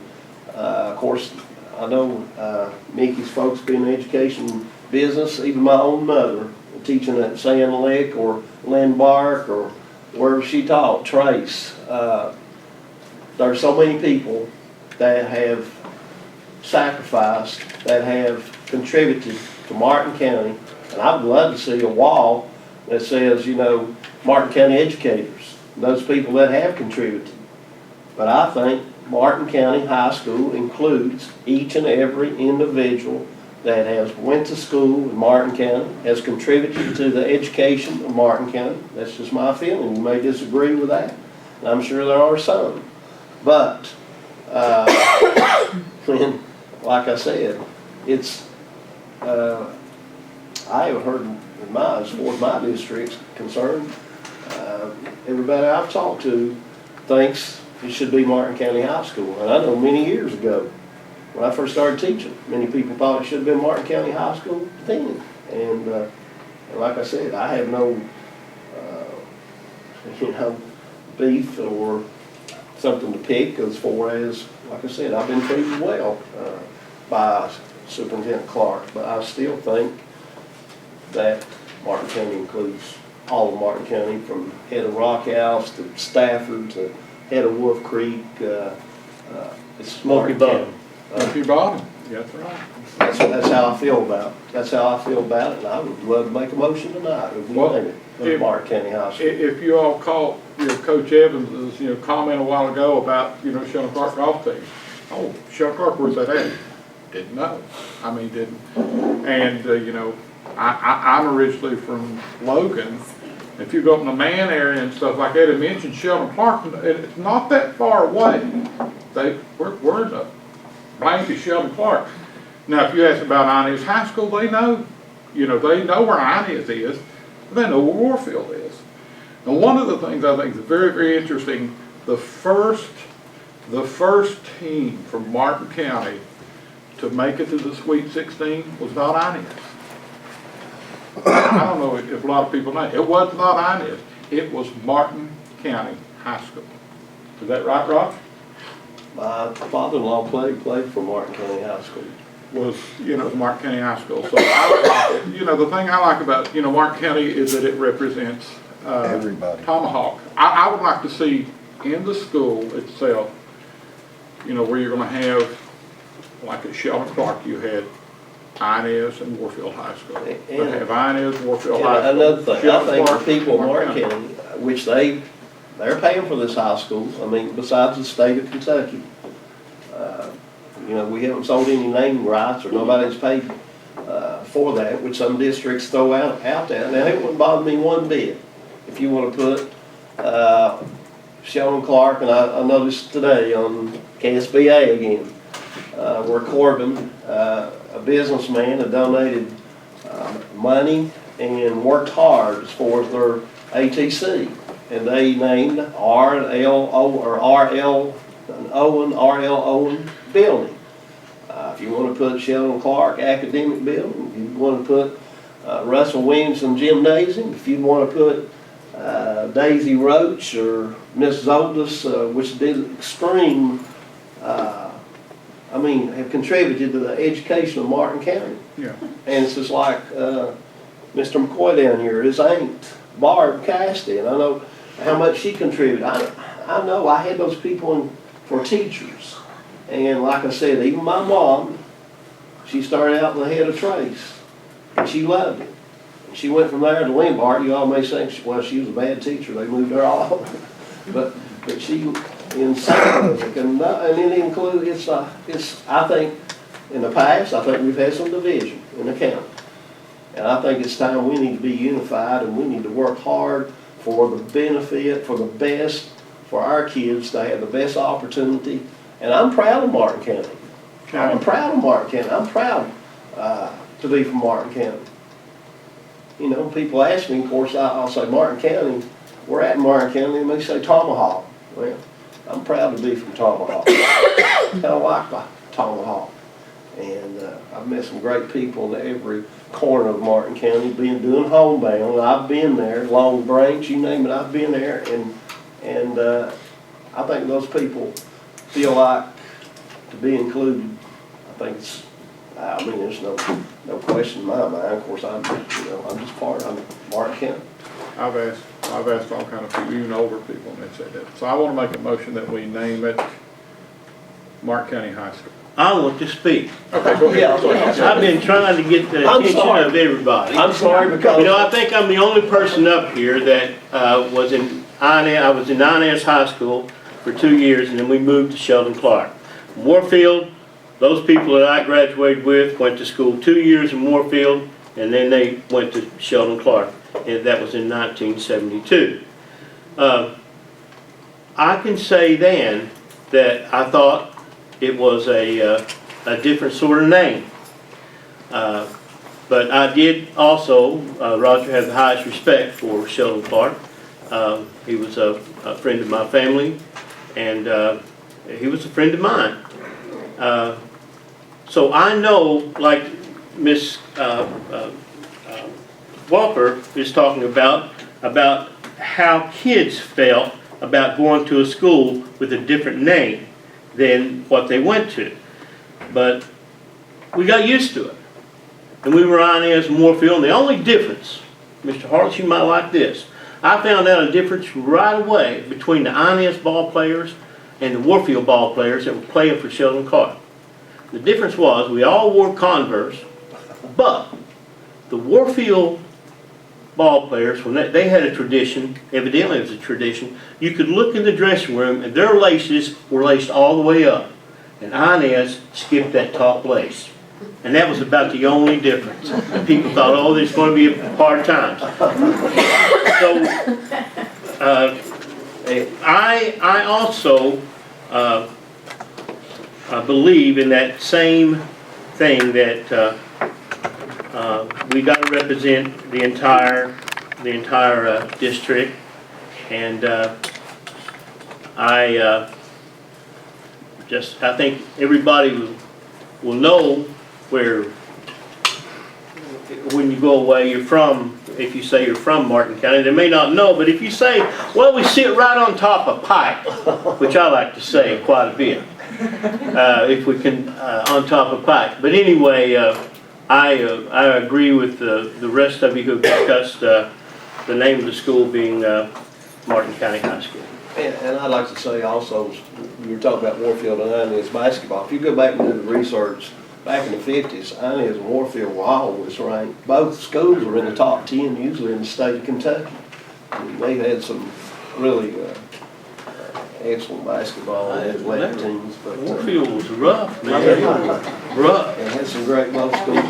of course, I know Mickey's folks been in the education business, even my own mother, teaching at Sand Lake or Landmark or wherever she taught, Trace. There's so many people that have sacrificed, that have contributed to Martin County, and I would love to see a wall that says, Martin County educators, those people that have contributed. But I think Martin County High School includes each and every individual that has went to school in Martin County, has contributed to the education of Martin County. That's just my feeling. You may disagree with that, and I'm sure there are some. But, like I said, it's, I have heard in my, as far as my district's concerned, everybody I've talked to thinks it should be Martin County High School. And I know many years ago, when I first started teaching, many people thought it should have been Martin County High School then. And like I said, I have no, beef or something to pick as far as, like I said, I've been treated well by Superintendent Clark, but I still think that Martin County includes all of Martin County, from head of Rock House to Stafford to head of Wolf Creek. It's Smoky Martin Bottom. County. Smoky Bottom, that's right. That's how I feel about it. That's how I feel about it, and I would love to make a motion tonight if we made it with Martin County High School. If you all caught, Coach Evans' comment a while ago about, Sheldon Clark golf team. Oh, Sheldon Clark, where's that at? Didn't know. I mean, didn't. And, I'm originally from Logan. If you go up in the Man area and stuff like that, it mentions Sheldon Clark, and it's not that far away. We're in the bank of Sheldon Clark. Now, if you ask about Inez High School, they know. They know where Inez is. They know where Warfield is. And one of the things I think is very, very interesting, the first team from Martin County to make it to the Sweet 16 was not Inez. I don't know if a lot of people know. It was not Inez. It was Martin County High School. Is that right, Rob? My father-in-law played for Martin County High School. Was, Martin County High School. So, the thing I like about, Martin County is that it represents everybody. Tomahawk. I would like to see in the school itself, where you're going to have, like at Sheldon Clark, you had Inez and Warfield High School. You have Inez, Warfield High School. Another thing, I think Clark, the people of Martin County, County, which they're paying for this high school, besides the state of Kentucky. We haven't sold any naming rights, or nobody's paid for that, which some districts throw out there. Now, it wouldn't bother me one bit if you want to put Sheldon Clark, and I noticed today on KSBA again, where Corbin, a businessman, had donated money and worked hard as far as their ATC. And they named R.L. Owen Building. If you want to put Sheldon Clark Academic Building, if you want to put Russell Williamson Gymnasium, if you want to put Daisy Roach or Miss Oldest, which did extreme, have contributed to the education of Martin County. Yeah. And it's just like Mr. McCoy down here, his aunt, Barb Cassidy, and I know how much she contributed. I know I had those people for teachers. And like I said, even my mom, she started out in the head of Trace, and she loved it. And she went from there to Lindbart. You all may think, well, she was a bad teacher. They moved her all over. But she in scientific, and it includes, I think, in the past, I think we've had some division in the county. And I think it's time we need to be unified, and we need to work hard for the benefit, for the best, for our kids to have the best opportunity. And I'm proud of Martin County. I'm proud of Martin County. I'm proud to be from Martin County. You know, people ask me, of course, I'll say Martin County, we're at Martin County, and they say Tomahawk. Well, I'm proud to be from Tomahawk. Kind of like Tomahawk. And I've met some great people in every corner of Martin County, doing homebound. I've been there, Long Branch, you name it, I've been there. And I think those people feel like to be included. I think it's, I mean, there's no question in my mind. Of course, I'm just part of Martin County. I've asked all kind of people, even older people, and they said that. So I want to make a motion that we name it Martin County High School. I want to speak. Okay, go ahead. I've been trying to get the attention of everybody. I'm sorry because... You know, I think I'm the only person up here that was in I was in Inez High School for 2 years, and then we moved to Sheldon Clark. Moorfield, those people that I graduated with went to school 2 years in Moorfield, and then they went to Sheldon Clark, and that was in 1972. I can say then that I thought it was a different sort of name. But I did also, Roger had the highest respect for Sheldon Clark. He was a friend of my family, and he was a friend of mine. So I know, like Miss Walker is talking about how kids felt about going to a school with a different name than what they went to. But we got used to it. And we were Inez and Moorfield, and the only difference, Mr. Harless, you might like this, I found out a difference right away between the Inez ball players and the Moorfield ball players that were playing for Sheldon Clark. The difference was we all wore Converse, but the Moorfield ball players, when they had a tradition, evidently it was a tradition, you could look in the dressing room and their laces were laced all the way up. And Inez skipped that top lace. And that was about the only difference. And people thought, oh, there's going to be hard times. So, I also believe in that same thing that we got to represent the entire district, and I think everybody will know where, when you go away, you're from. If you say you're from Martin County, they may not know, but if you say, well, we sit right on top of Pike, which I like to say quite a bit, if we can, on top of Pike. But anyway, I agree with the rest of you who discussed the name of the school being Martin County High School. And I'd like to say also, we were talking about Moorfield and Inez basketball. If you go back and do the research, back in the 50s, Inez and Moorfield were always ranked. Both schools were in the top 10, usually in the state of Kentucky. I mean, they had some really excellent basketball and athletic teams. But Moorfield was rough, man. Rough. And had some great both schools.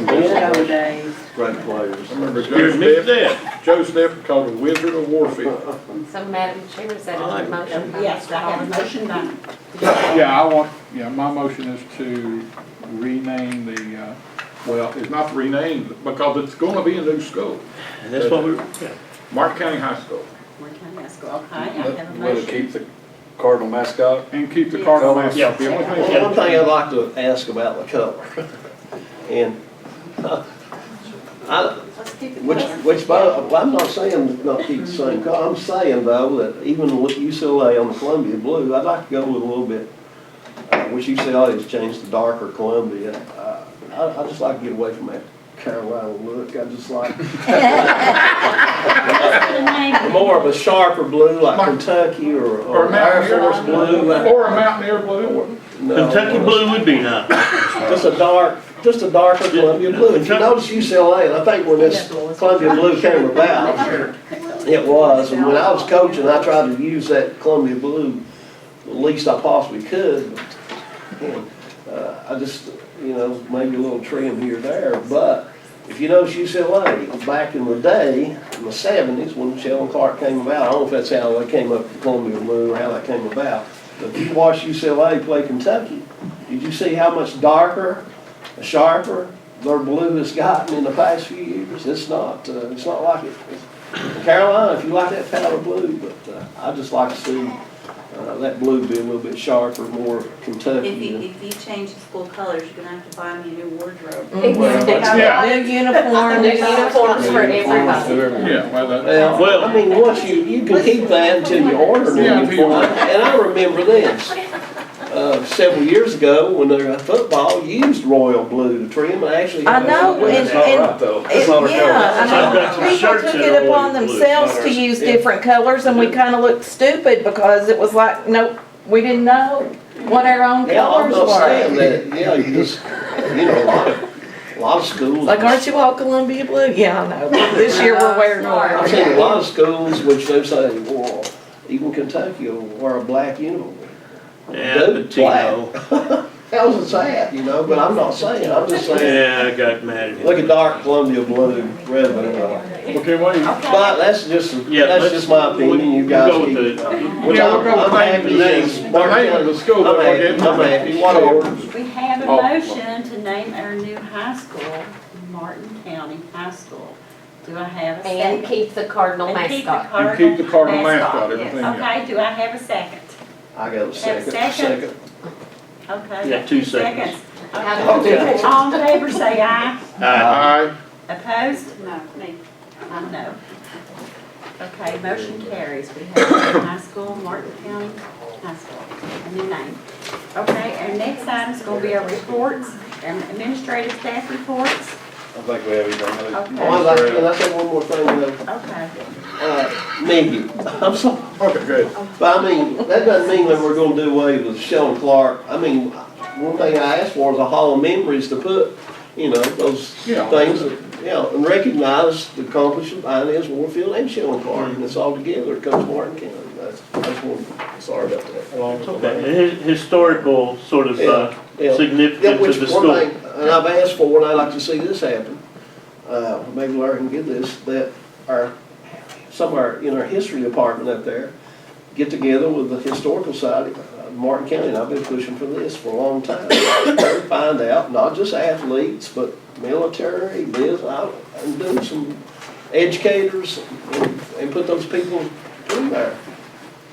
Great players. I remember Joe Steph called the Wizard of Warfield. So, Madam Chair, is that a motion? Yes, I have a motion done. My motion is to rename the, well, it's not renamed because it's going to be a new school. And that's what Martin County High School. Martin County High School, okay, I have a Will it motion. keep the Cardinal mascot? And keep the Cardinal mascot. Yes. The only thing. One thing I'd like to ask about the color. And well, I'm not saying not keep the same color. I'm saying though that even with UCLA on the Columbia blue, I'd like to go with a little bit, which UCLA has changed to darker Columbia. I just like to get away from that Carolina look. I just like more of a sharper blue, like Kentucky or Air Force blue, or a Mountaineer blue. Kentucky blue would be nice. Just a darker Columbia blue. If you notice UCLA, and I think when this Columbia blue came about, it was. And when I was coaching, I tried to use that Columbia blue the least I possibly could. And, I just, you know, maybe a little trim here or there, but if you notice UCLA, back in the day, in the 70s, when Sheldon Clark came about, I don't know if that's how they came up with Columbia Blue or how that came about, but if you watch UCLA play Kentucky, did you see how much darker, sharper their blue has gotten in the past few years? It's not like it. In Carolina, if you like that powder blue, but I just like to see that blue be a little bit sharper, more Kentucky. If you change the school colors, you're gonna have to buy me a new wardrobe. Yeah. New uniform. New uniforms for everybody. Yeah, well, Well, I mean, once you can keep that until you order new uniform. And I remember this, several years ago, when the football used royal blue to trim, and actually. I know, and, That's not right, though. That's not our color. yeah, I've got I some mean, people shirts took that it are upon royal blue. themselves to use different colors, and we kinda looked stupid because it was like, nope, we didn't know what our own Yeah, I'm colors not saying were. that, yeah, you just, you know, a lot of schools. Like, aren't you all Columbia blue? Yeah, I know, this year we're wearing I've seen a orange. lot of schools which they say, well, even Kentucky will wear a black uniform. Yeah, Dude, but you know, black. How's it sad, you know, but I'm not saying, I'm just saying, yeah, I got mad at him. look at dark Columbia blue rather than, okay, wait. but that's just, Yeah, that's let's- just my opinion, you guys We'll keep. go with the, Which Yeah, we'll go with I'm happy the as name. The name of the school, I'm we'll happy, get- I'm happy, whatever. We have a Oh. motion to name our new high school, Martin County High School. Do I have a second? And keep the cardinal And keep the mascot. You keep the cardinal mascot, yes. everything, yeah. Okay, do I have a second? I got a Have a second, second? second. Okay. Yeah, 2 seconds. Okay. All in favor, say aye. Aye. Opposed? No, me. No. Okay, motion carries. We have high school, Martin County High School, a new name. Okay, our next item is going to be our reports, administrative staff reports. I think we have everything. Okay. Oh, can I say one more thing though? Okay. Megan, I'm sorry. Okay, good. But I mean, that doesn't mean that we're gonna do away with Sheldon Clark. I mean, one thing I asked for is a hall of memories to put, you know, those Yeah. things that, you know, and recognize the accomplishment by Inez Warfield and Sheldon Clark, and it's all together, it comes Martin County. I just want, sorry about that. It's okay. Historical sort of Yeah. Yeah, significance which of the one school. thing, and I've asked for, and I'd like to see this happen, maybe Larry can get this, that somewhere in our history department up there, get together with the historical society, Martin County, and I've been pushing for this for a long time. Find out, not just athletes, but military, this, and do some educators, and put those people in there.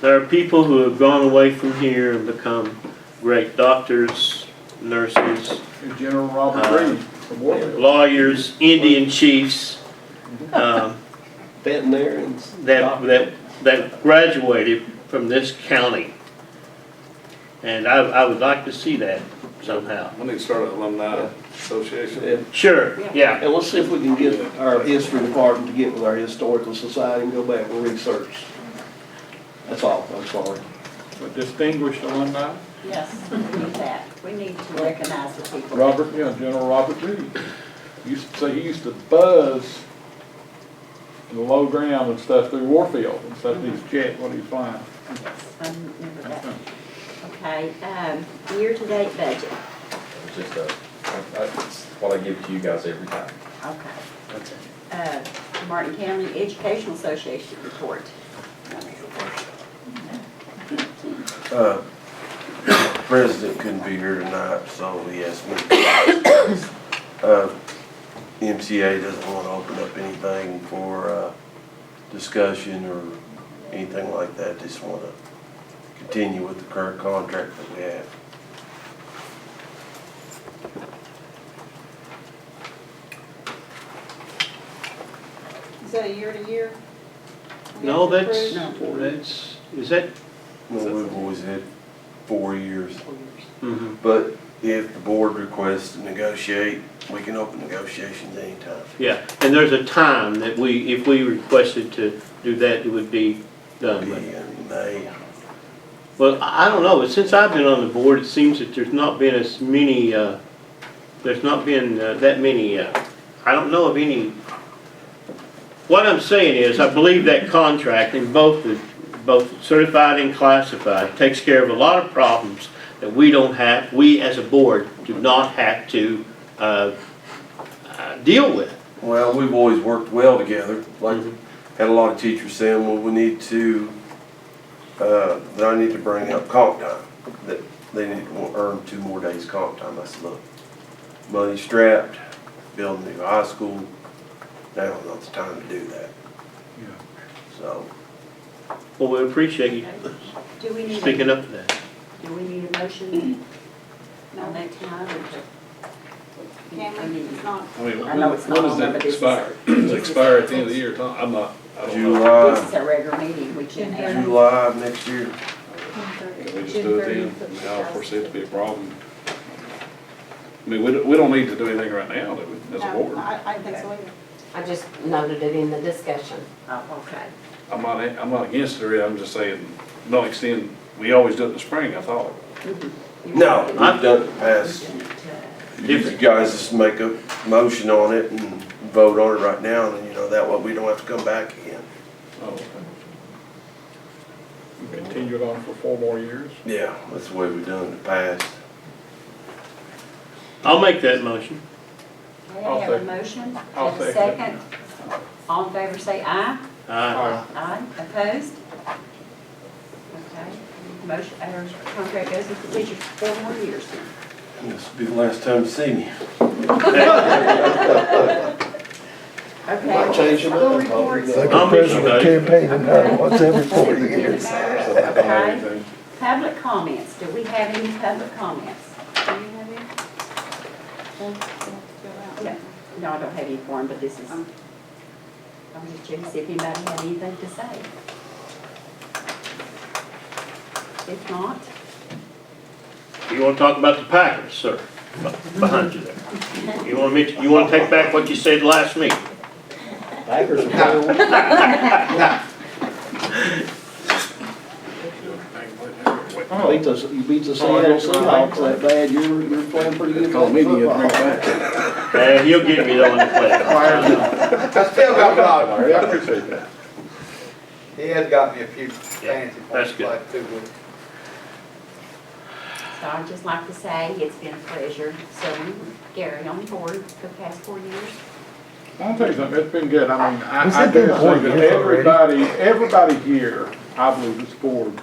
There are people who have gone away from here and become great doctors, nurses, General Robert Reed from Warfield. lawyers, Indian chiefs, Veterinarians. that graduated from this county. And I would like to see that somehow. We need to start an alumni association. Yeah. Sure, yeah. And let's see if we can get our history department to get with our historical society and go back and research. That's all, I'm sorry. A distinguished alumni, Yes, we need that. We need to recognize the people. General Robert Reed. Used to say he used to buzz in the low ground and stuff through Warfield and stuff, he's jet when he's flying. Yes, I remember that. Okay, year-to-date budget. It's just it's what I give to you guys every time. Okay. Martin County Educational Association report. President couldn't be here tonight, so he asked me. MCA doesn't want to open up anything for discussion or anything like that. Just want to continue with the current contract that we have. Is that a year-to-year? No, that's, is that? No, we've always had 4 years. Mhm. But if the board requests to negotiate, we can open negotiations anytime. Yeah, and there's a time that if we requested to do that, it would be done. Be in May. Well, I don't know, since I've been on the board, it seems that there's not been as many, that many, I don't know of any. What I'm saying is, I believe that contract in both both certified and classified, takes care of a lot of problems that we as a board do not have to deal with. Well, we've always worked well together, like, had a lot of teachers saying, well, we need to, that I need to bring up comp time, that they need to earn 2 more days comp time. I said, look, money's strapped, building a new high school, now's not the time to do that. So. Well, we appreciate you Do we need speaking up to that. Do we need a motion on that tonight? Can we? It's not. I mean, I know it's not when does on there, that but this is- expire? Does it expire at the end of the year, Tom? I'm not, I don't know. This is July, a regular meeting, we can have. July of next year. Can we just do it then? I don't foresee it to be a problem. I mean, we don't need to do anything right now, do we, as a No, board? I don't think so either. I just noted it in the discussion. Oh, okay. I'm not against it, I'm just saying, no extent, we always do it in the spring, I thought. No, I've done it past. If you guys just make a motion on it and vote on it right now, then, that way we don't have to come back again. Oh, okay. We continue it on for 4 more years? Yeah, that's the way we've done it in the past. I'll make that motion. Okay, I'll I have a second. motion, I'll have a second second. All in favor say aye. Aye, opposed? Okay, motion, our contract goes into completion for 4 more years then. This will be the last time you see me. Okay. Might change your School mind, Tom. reports. Like I'll miss you, buddy. Campaigning now, once every 4 years. Okay. Public comments, do we have any public comments? Do you have any? No, no, I don't have any for him, but this is, I'm just checking to see if anybody had anything to say. If not, You want to talk about the Packers, sir? Behind you there. You want to take back what you said last meeting? Packers are playing. You beat the Seattle Seahawks that bad, you're playing pretty good Call me, you football. bring back. He'll get me though in the playoffs. I still got Wagner. I appreciate that. He has got me a few fancy that's points good. like 2 weeks. so I'd just like to say it's been a pleasure serving Gary on the board for the past 4 years. I'll tell you something, it's been good. I mean, Has I it do been think 4 that years already? everybody here, I believe this board,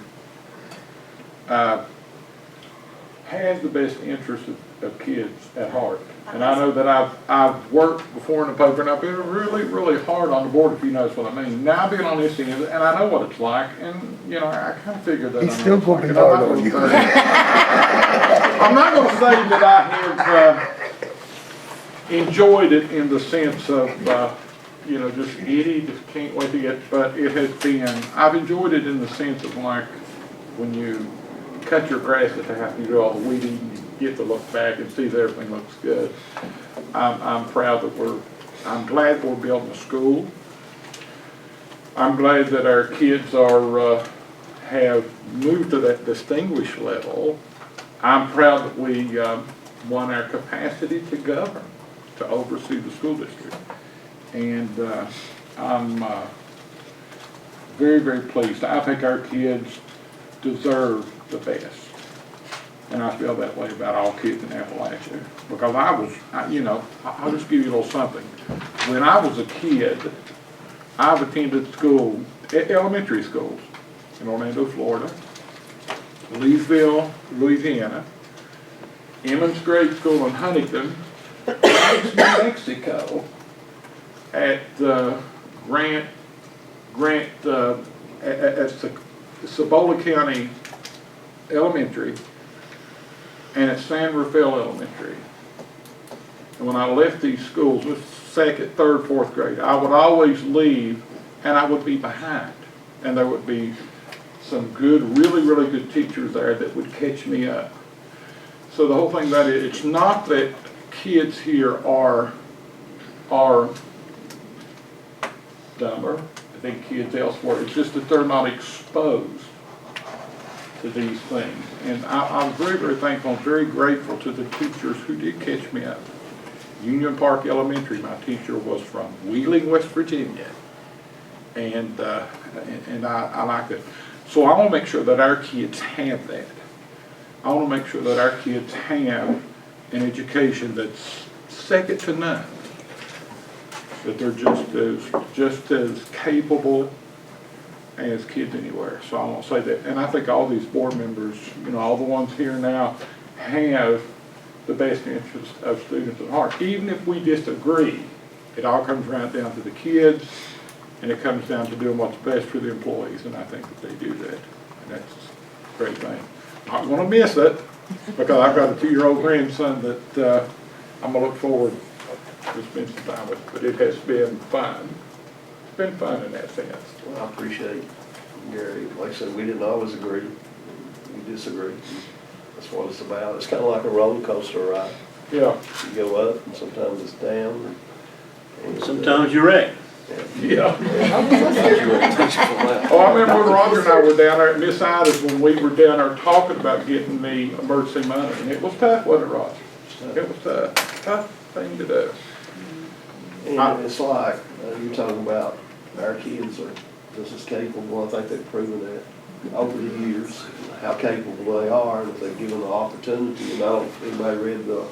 has the best interest of kids at heart. And I know that I've worked before in the poker, and I've been really, really hard on the board, if you notice what I mean. Now being on this end, and I know what it's like, and, I kind of figured that. He's I know still what gonna it's be like, and hard on you. I'm not gonna say that I have, enjoyed it in the sense of, just giddy, just can't wait to get, but it has been, I've enjoyed it in the sense of like, when you cut your grass at the house, you do all the weeding, you get to look back and see that everything looks good. I'm proud that I'm glad we're building a school. I'm glad that our kids have moved to that distinguished level. I'm proud that we won our capacity to govern, to oversee the school district. And I'm very, very pleased. I think our kids deserve the best. And I feel that way about all kids in Appalachia. Because I'll just give you a little something. When I was a kid, I've attended school, elementary schools in Orlando, Florida, Leesville, Louisiana, Emmons Grade School in Huntington, New Mexico, at at Cibola County Elementary, and at San Rafael Elementary. And when I left these schools, this second, third, fourth grade, I would always leave and I would be behind. And there would be some good, really, really good teachers there that would catch me up. So the whole thing about it, it's not that kids here are dumber. I think kids elsewhere, it's just that they're not exposed to these things. And I'm very, very thankful and very grateful to the teachers who did catch me up. Union Park Elementary, my teacher was from Wheeling, West Virginia. And I liked it. So I want to make sure that our kids have that. I want to make sure that our kids have an education that's second to none. That they're just as capable as kids anywhere. So I want to say that. And I think all these board members, you know, all the ones here now, have the best interest of students at heart. Even if we disagree, it all comes right down to the kids, and it comes down to doing what's best for the employees, and I think that they do that. And that's a great thing. I'm gonna miss it, because I've got a 2-year-old grandson that I'm gonna look forward to spend some time with, but it has been fun. It's been fun in that sense. Well, I appreciate Gary. Like I said, we didn't always agree. We disagree. That's what it's about. It's kind of like a roller coaster ride. Yeah. You go up and sometimes it's down. And, Sometimes you're wrecked. Yeah. Oh, I remember when Roger and I were down there at Miss Ida's when we were down there talking about getting the emergency money, and it was tough, wasn't it, Roger? It was tough thing to do. And it's like, you're talking about our kids are just as capable. I think they've proven that over the years, how capable they are, and if they're given the opportunity. And I don't, if anybody read the,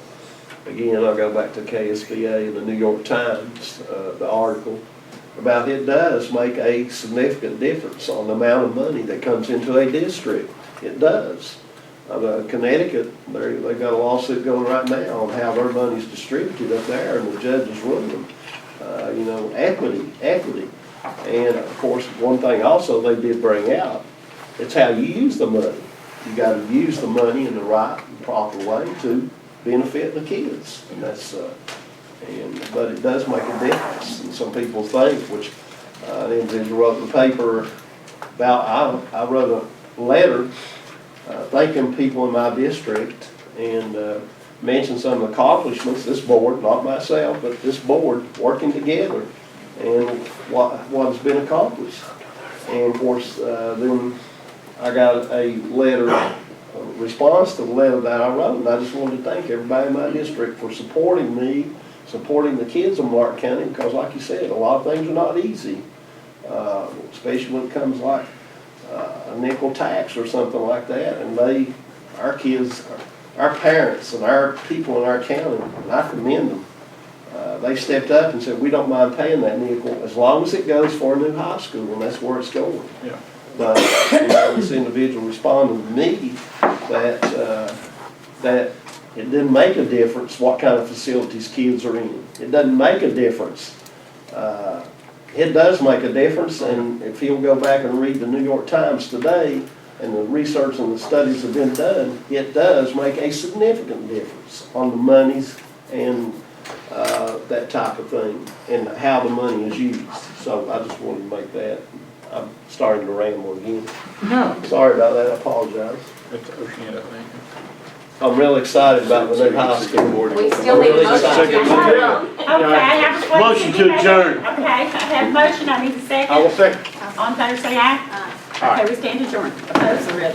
again, I'll go back to KSBA and the New York Times, the article about it does make a significant difference on the amount of money that comes into a district. It does. Connecticut, they've got a lawsuit going right now on how their money's distributed up there, and the judge is ruling, you know, equity. And of course, one thing also they did bring out, it's how you use the money. You got to use the money in the right and proper way to benefit the kids, and that's. But it does make a difference, and some people think, which an individual wrote in the paper about, I wrote a letter thanking people in my district and mentioned some of the accomplishments, this board, not myself, but this board working together and what has been accomplished. And of course, then I got a letter, a response to the letter that I wrote, and I just wanted to thank everybody in my district for supporting me, supporting the kids of Martin County, because like you said, a lot of things are not easy, especially when it comes like a nickel tax or something like that, and our kids, our parents and our people in our county, and I commend them, they stepped up and said, we don't mind paying that nickel as long as it goes for a new high school, and that's where it's going. Yeah. But you know, this individual responded to me that it didn't make a difference what kind of facilities kids are in. It doesn't make a difference. It does make a difference, and if you'll go back and read the New York Times today, and the research and the studies have been done, it does make a significant difference on the monies and that type of thing, and how the money is used. So I just wanted to make that. I'm starting to ramble again. No. Sorry about that, I apologize. It's okay, I think. I'm real excited about the new high school. We still need a Really motion. excited. Okay, I have a question. Motion to adjourn. Okay, I have a motion, I need a second. I will second. All in favor, say aye. Okay, we stand adjourned. Opposed, or ready?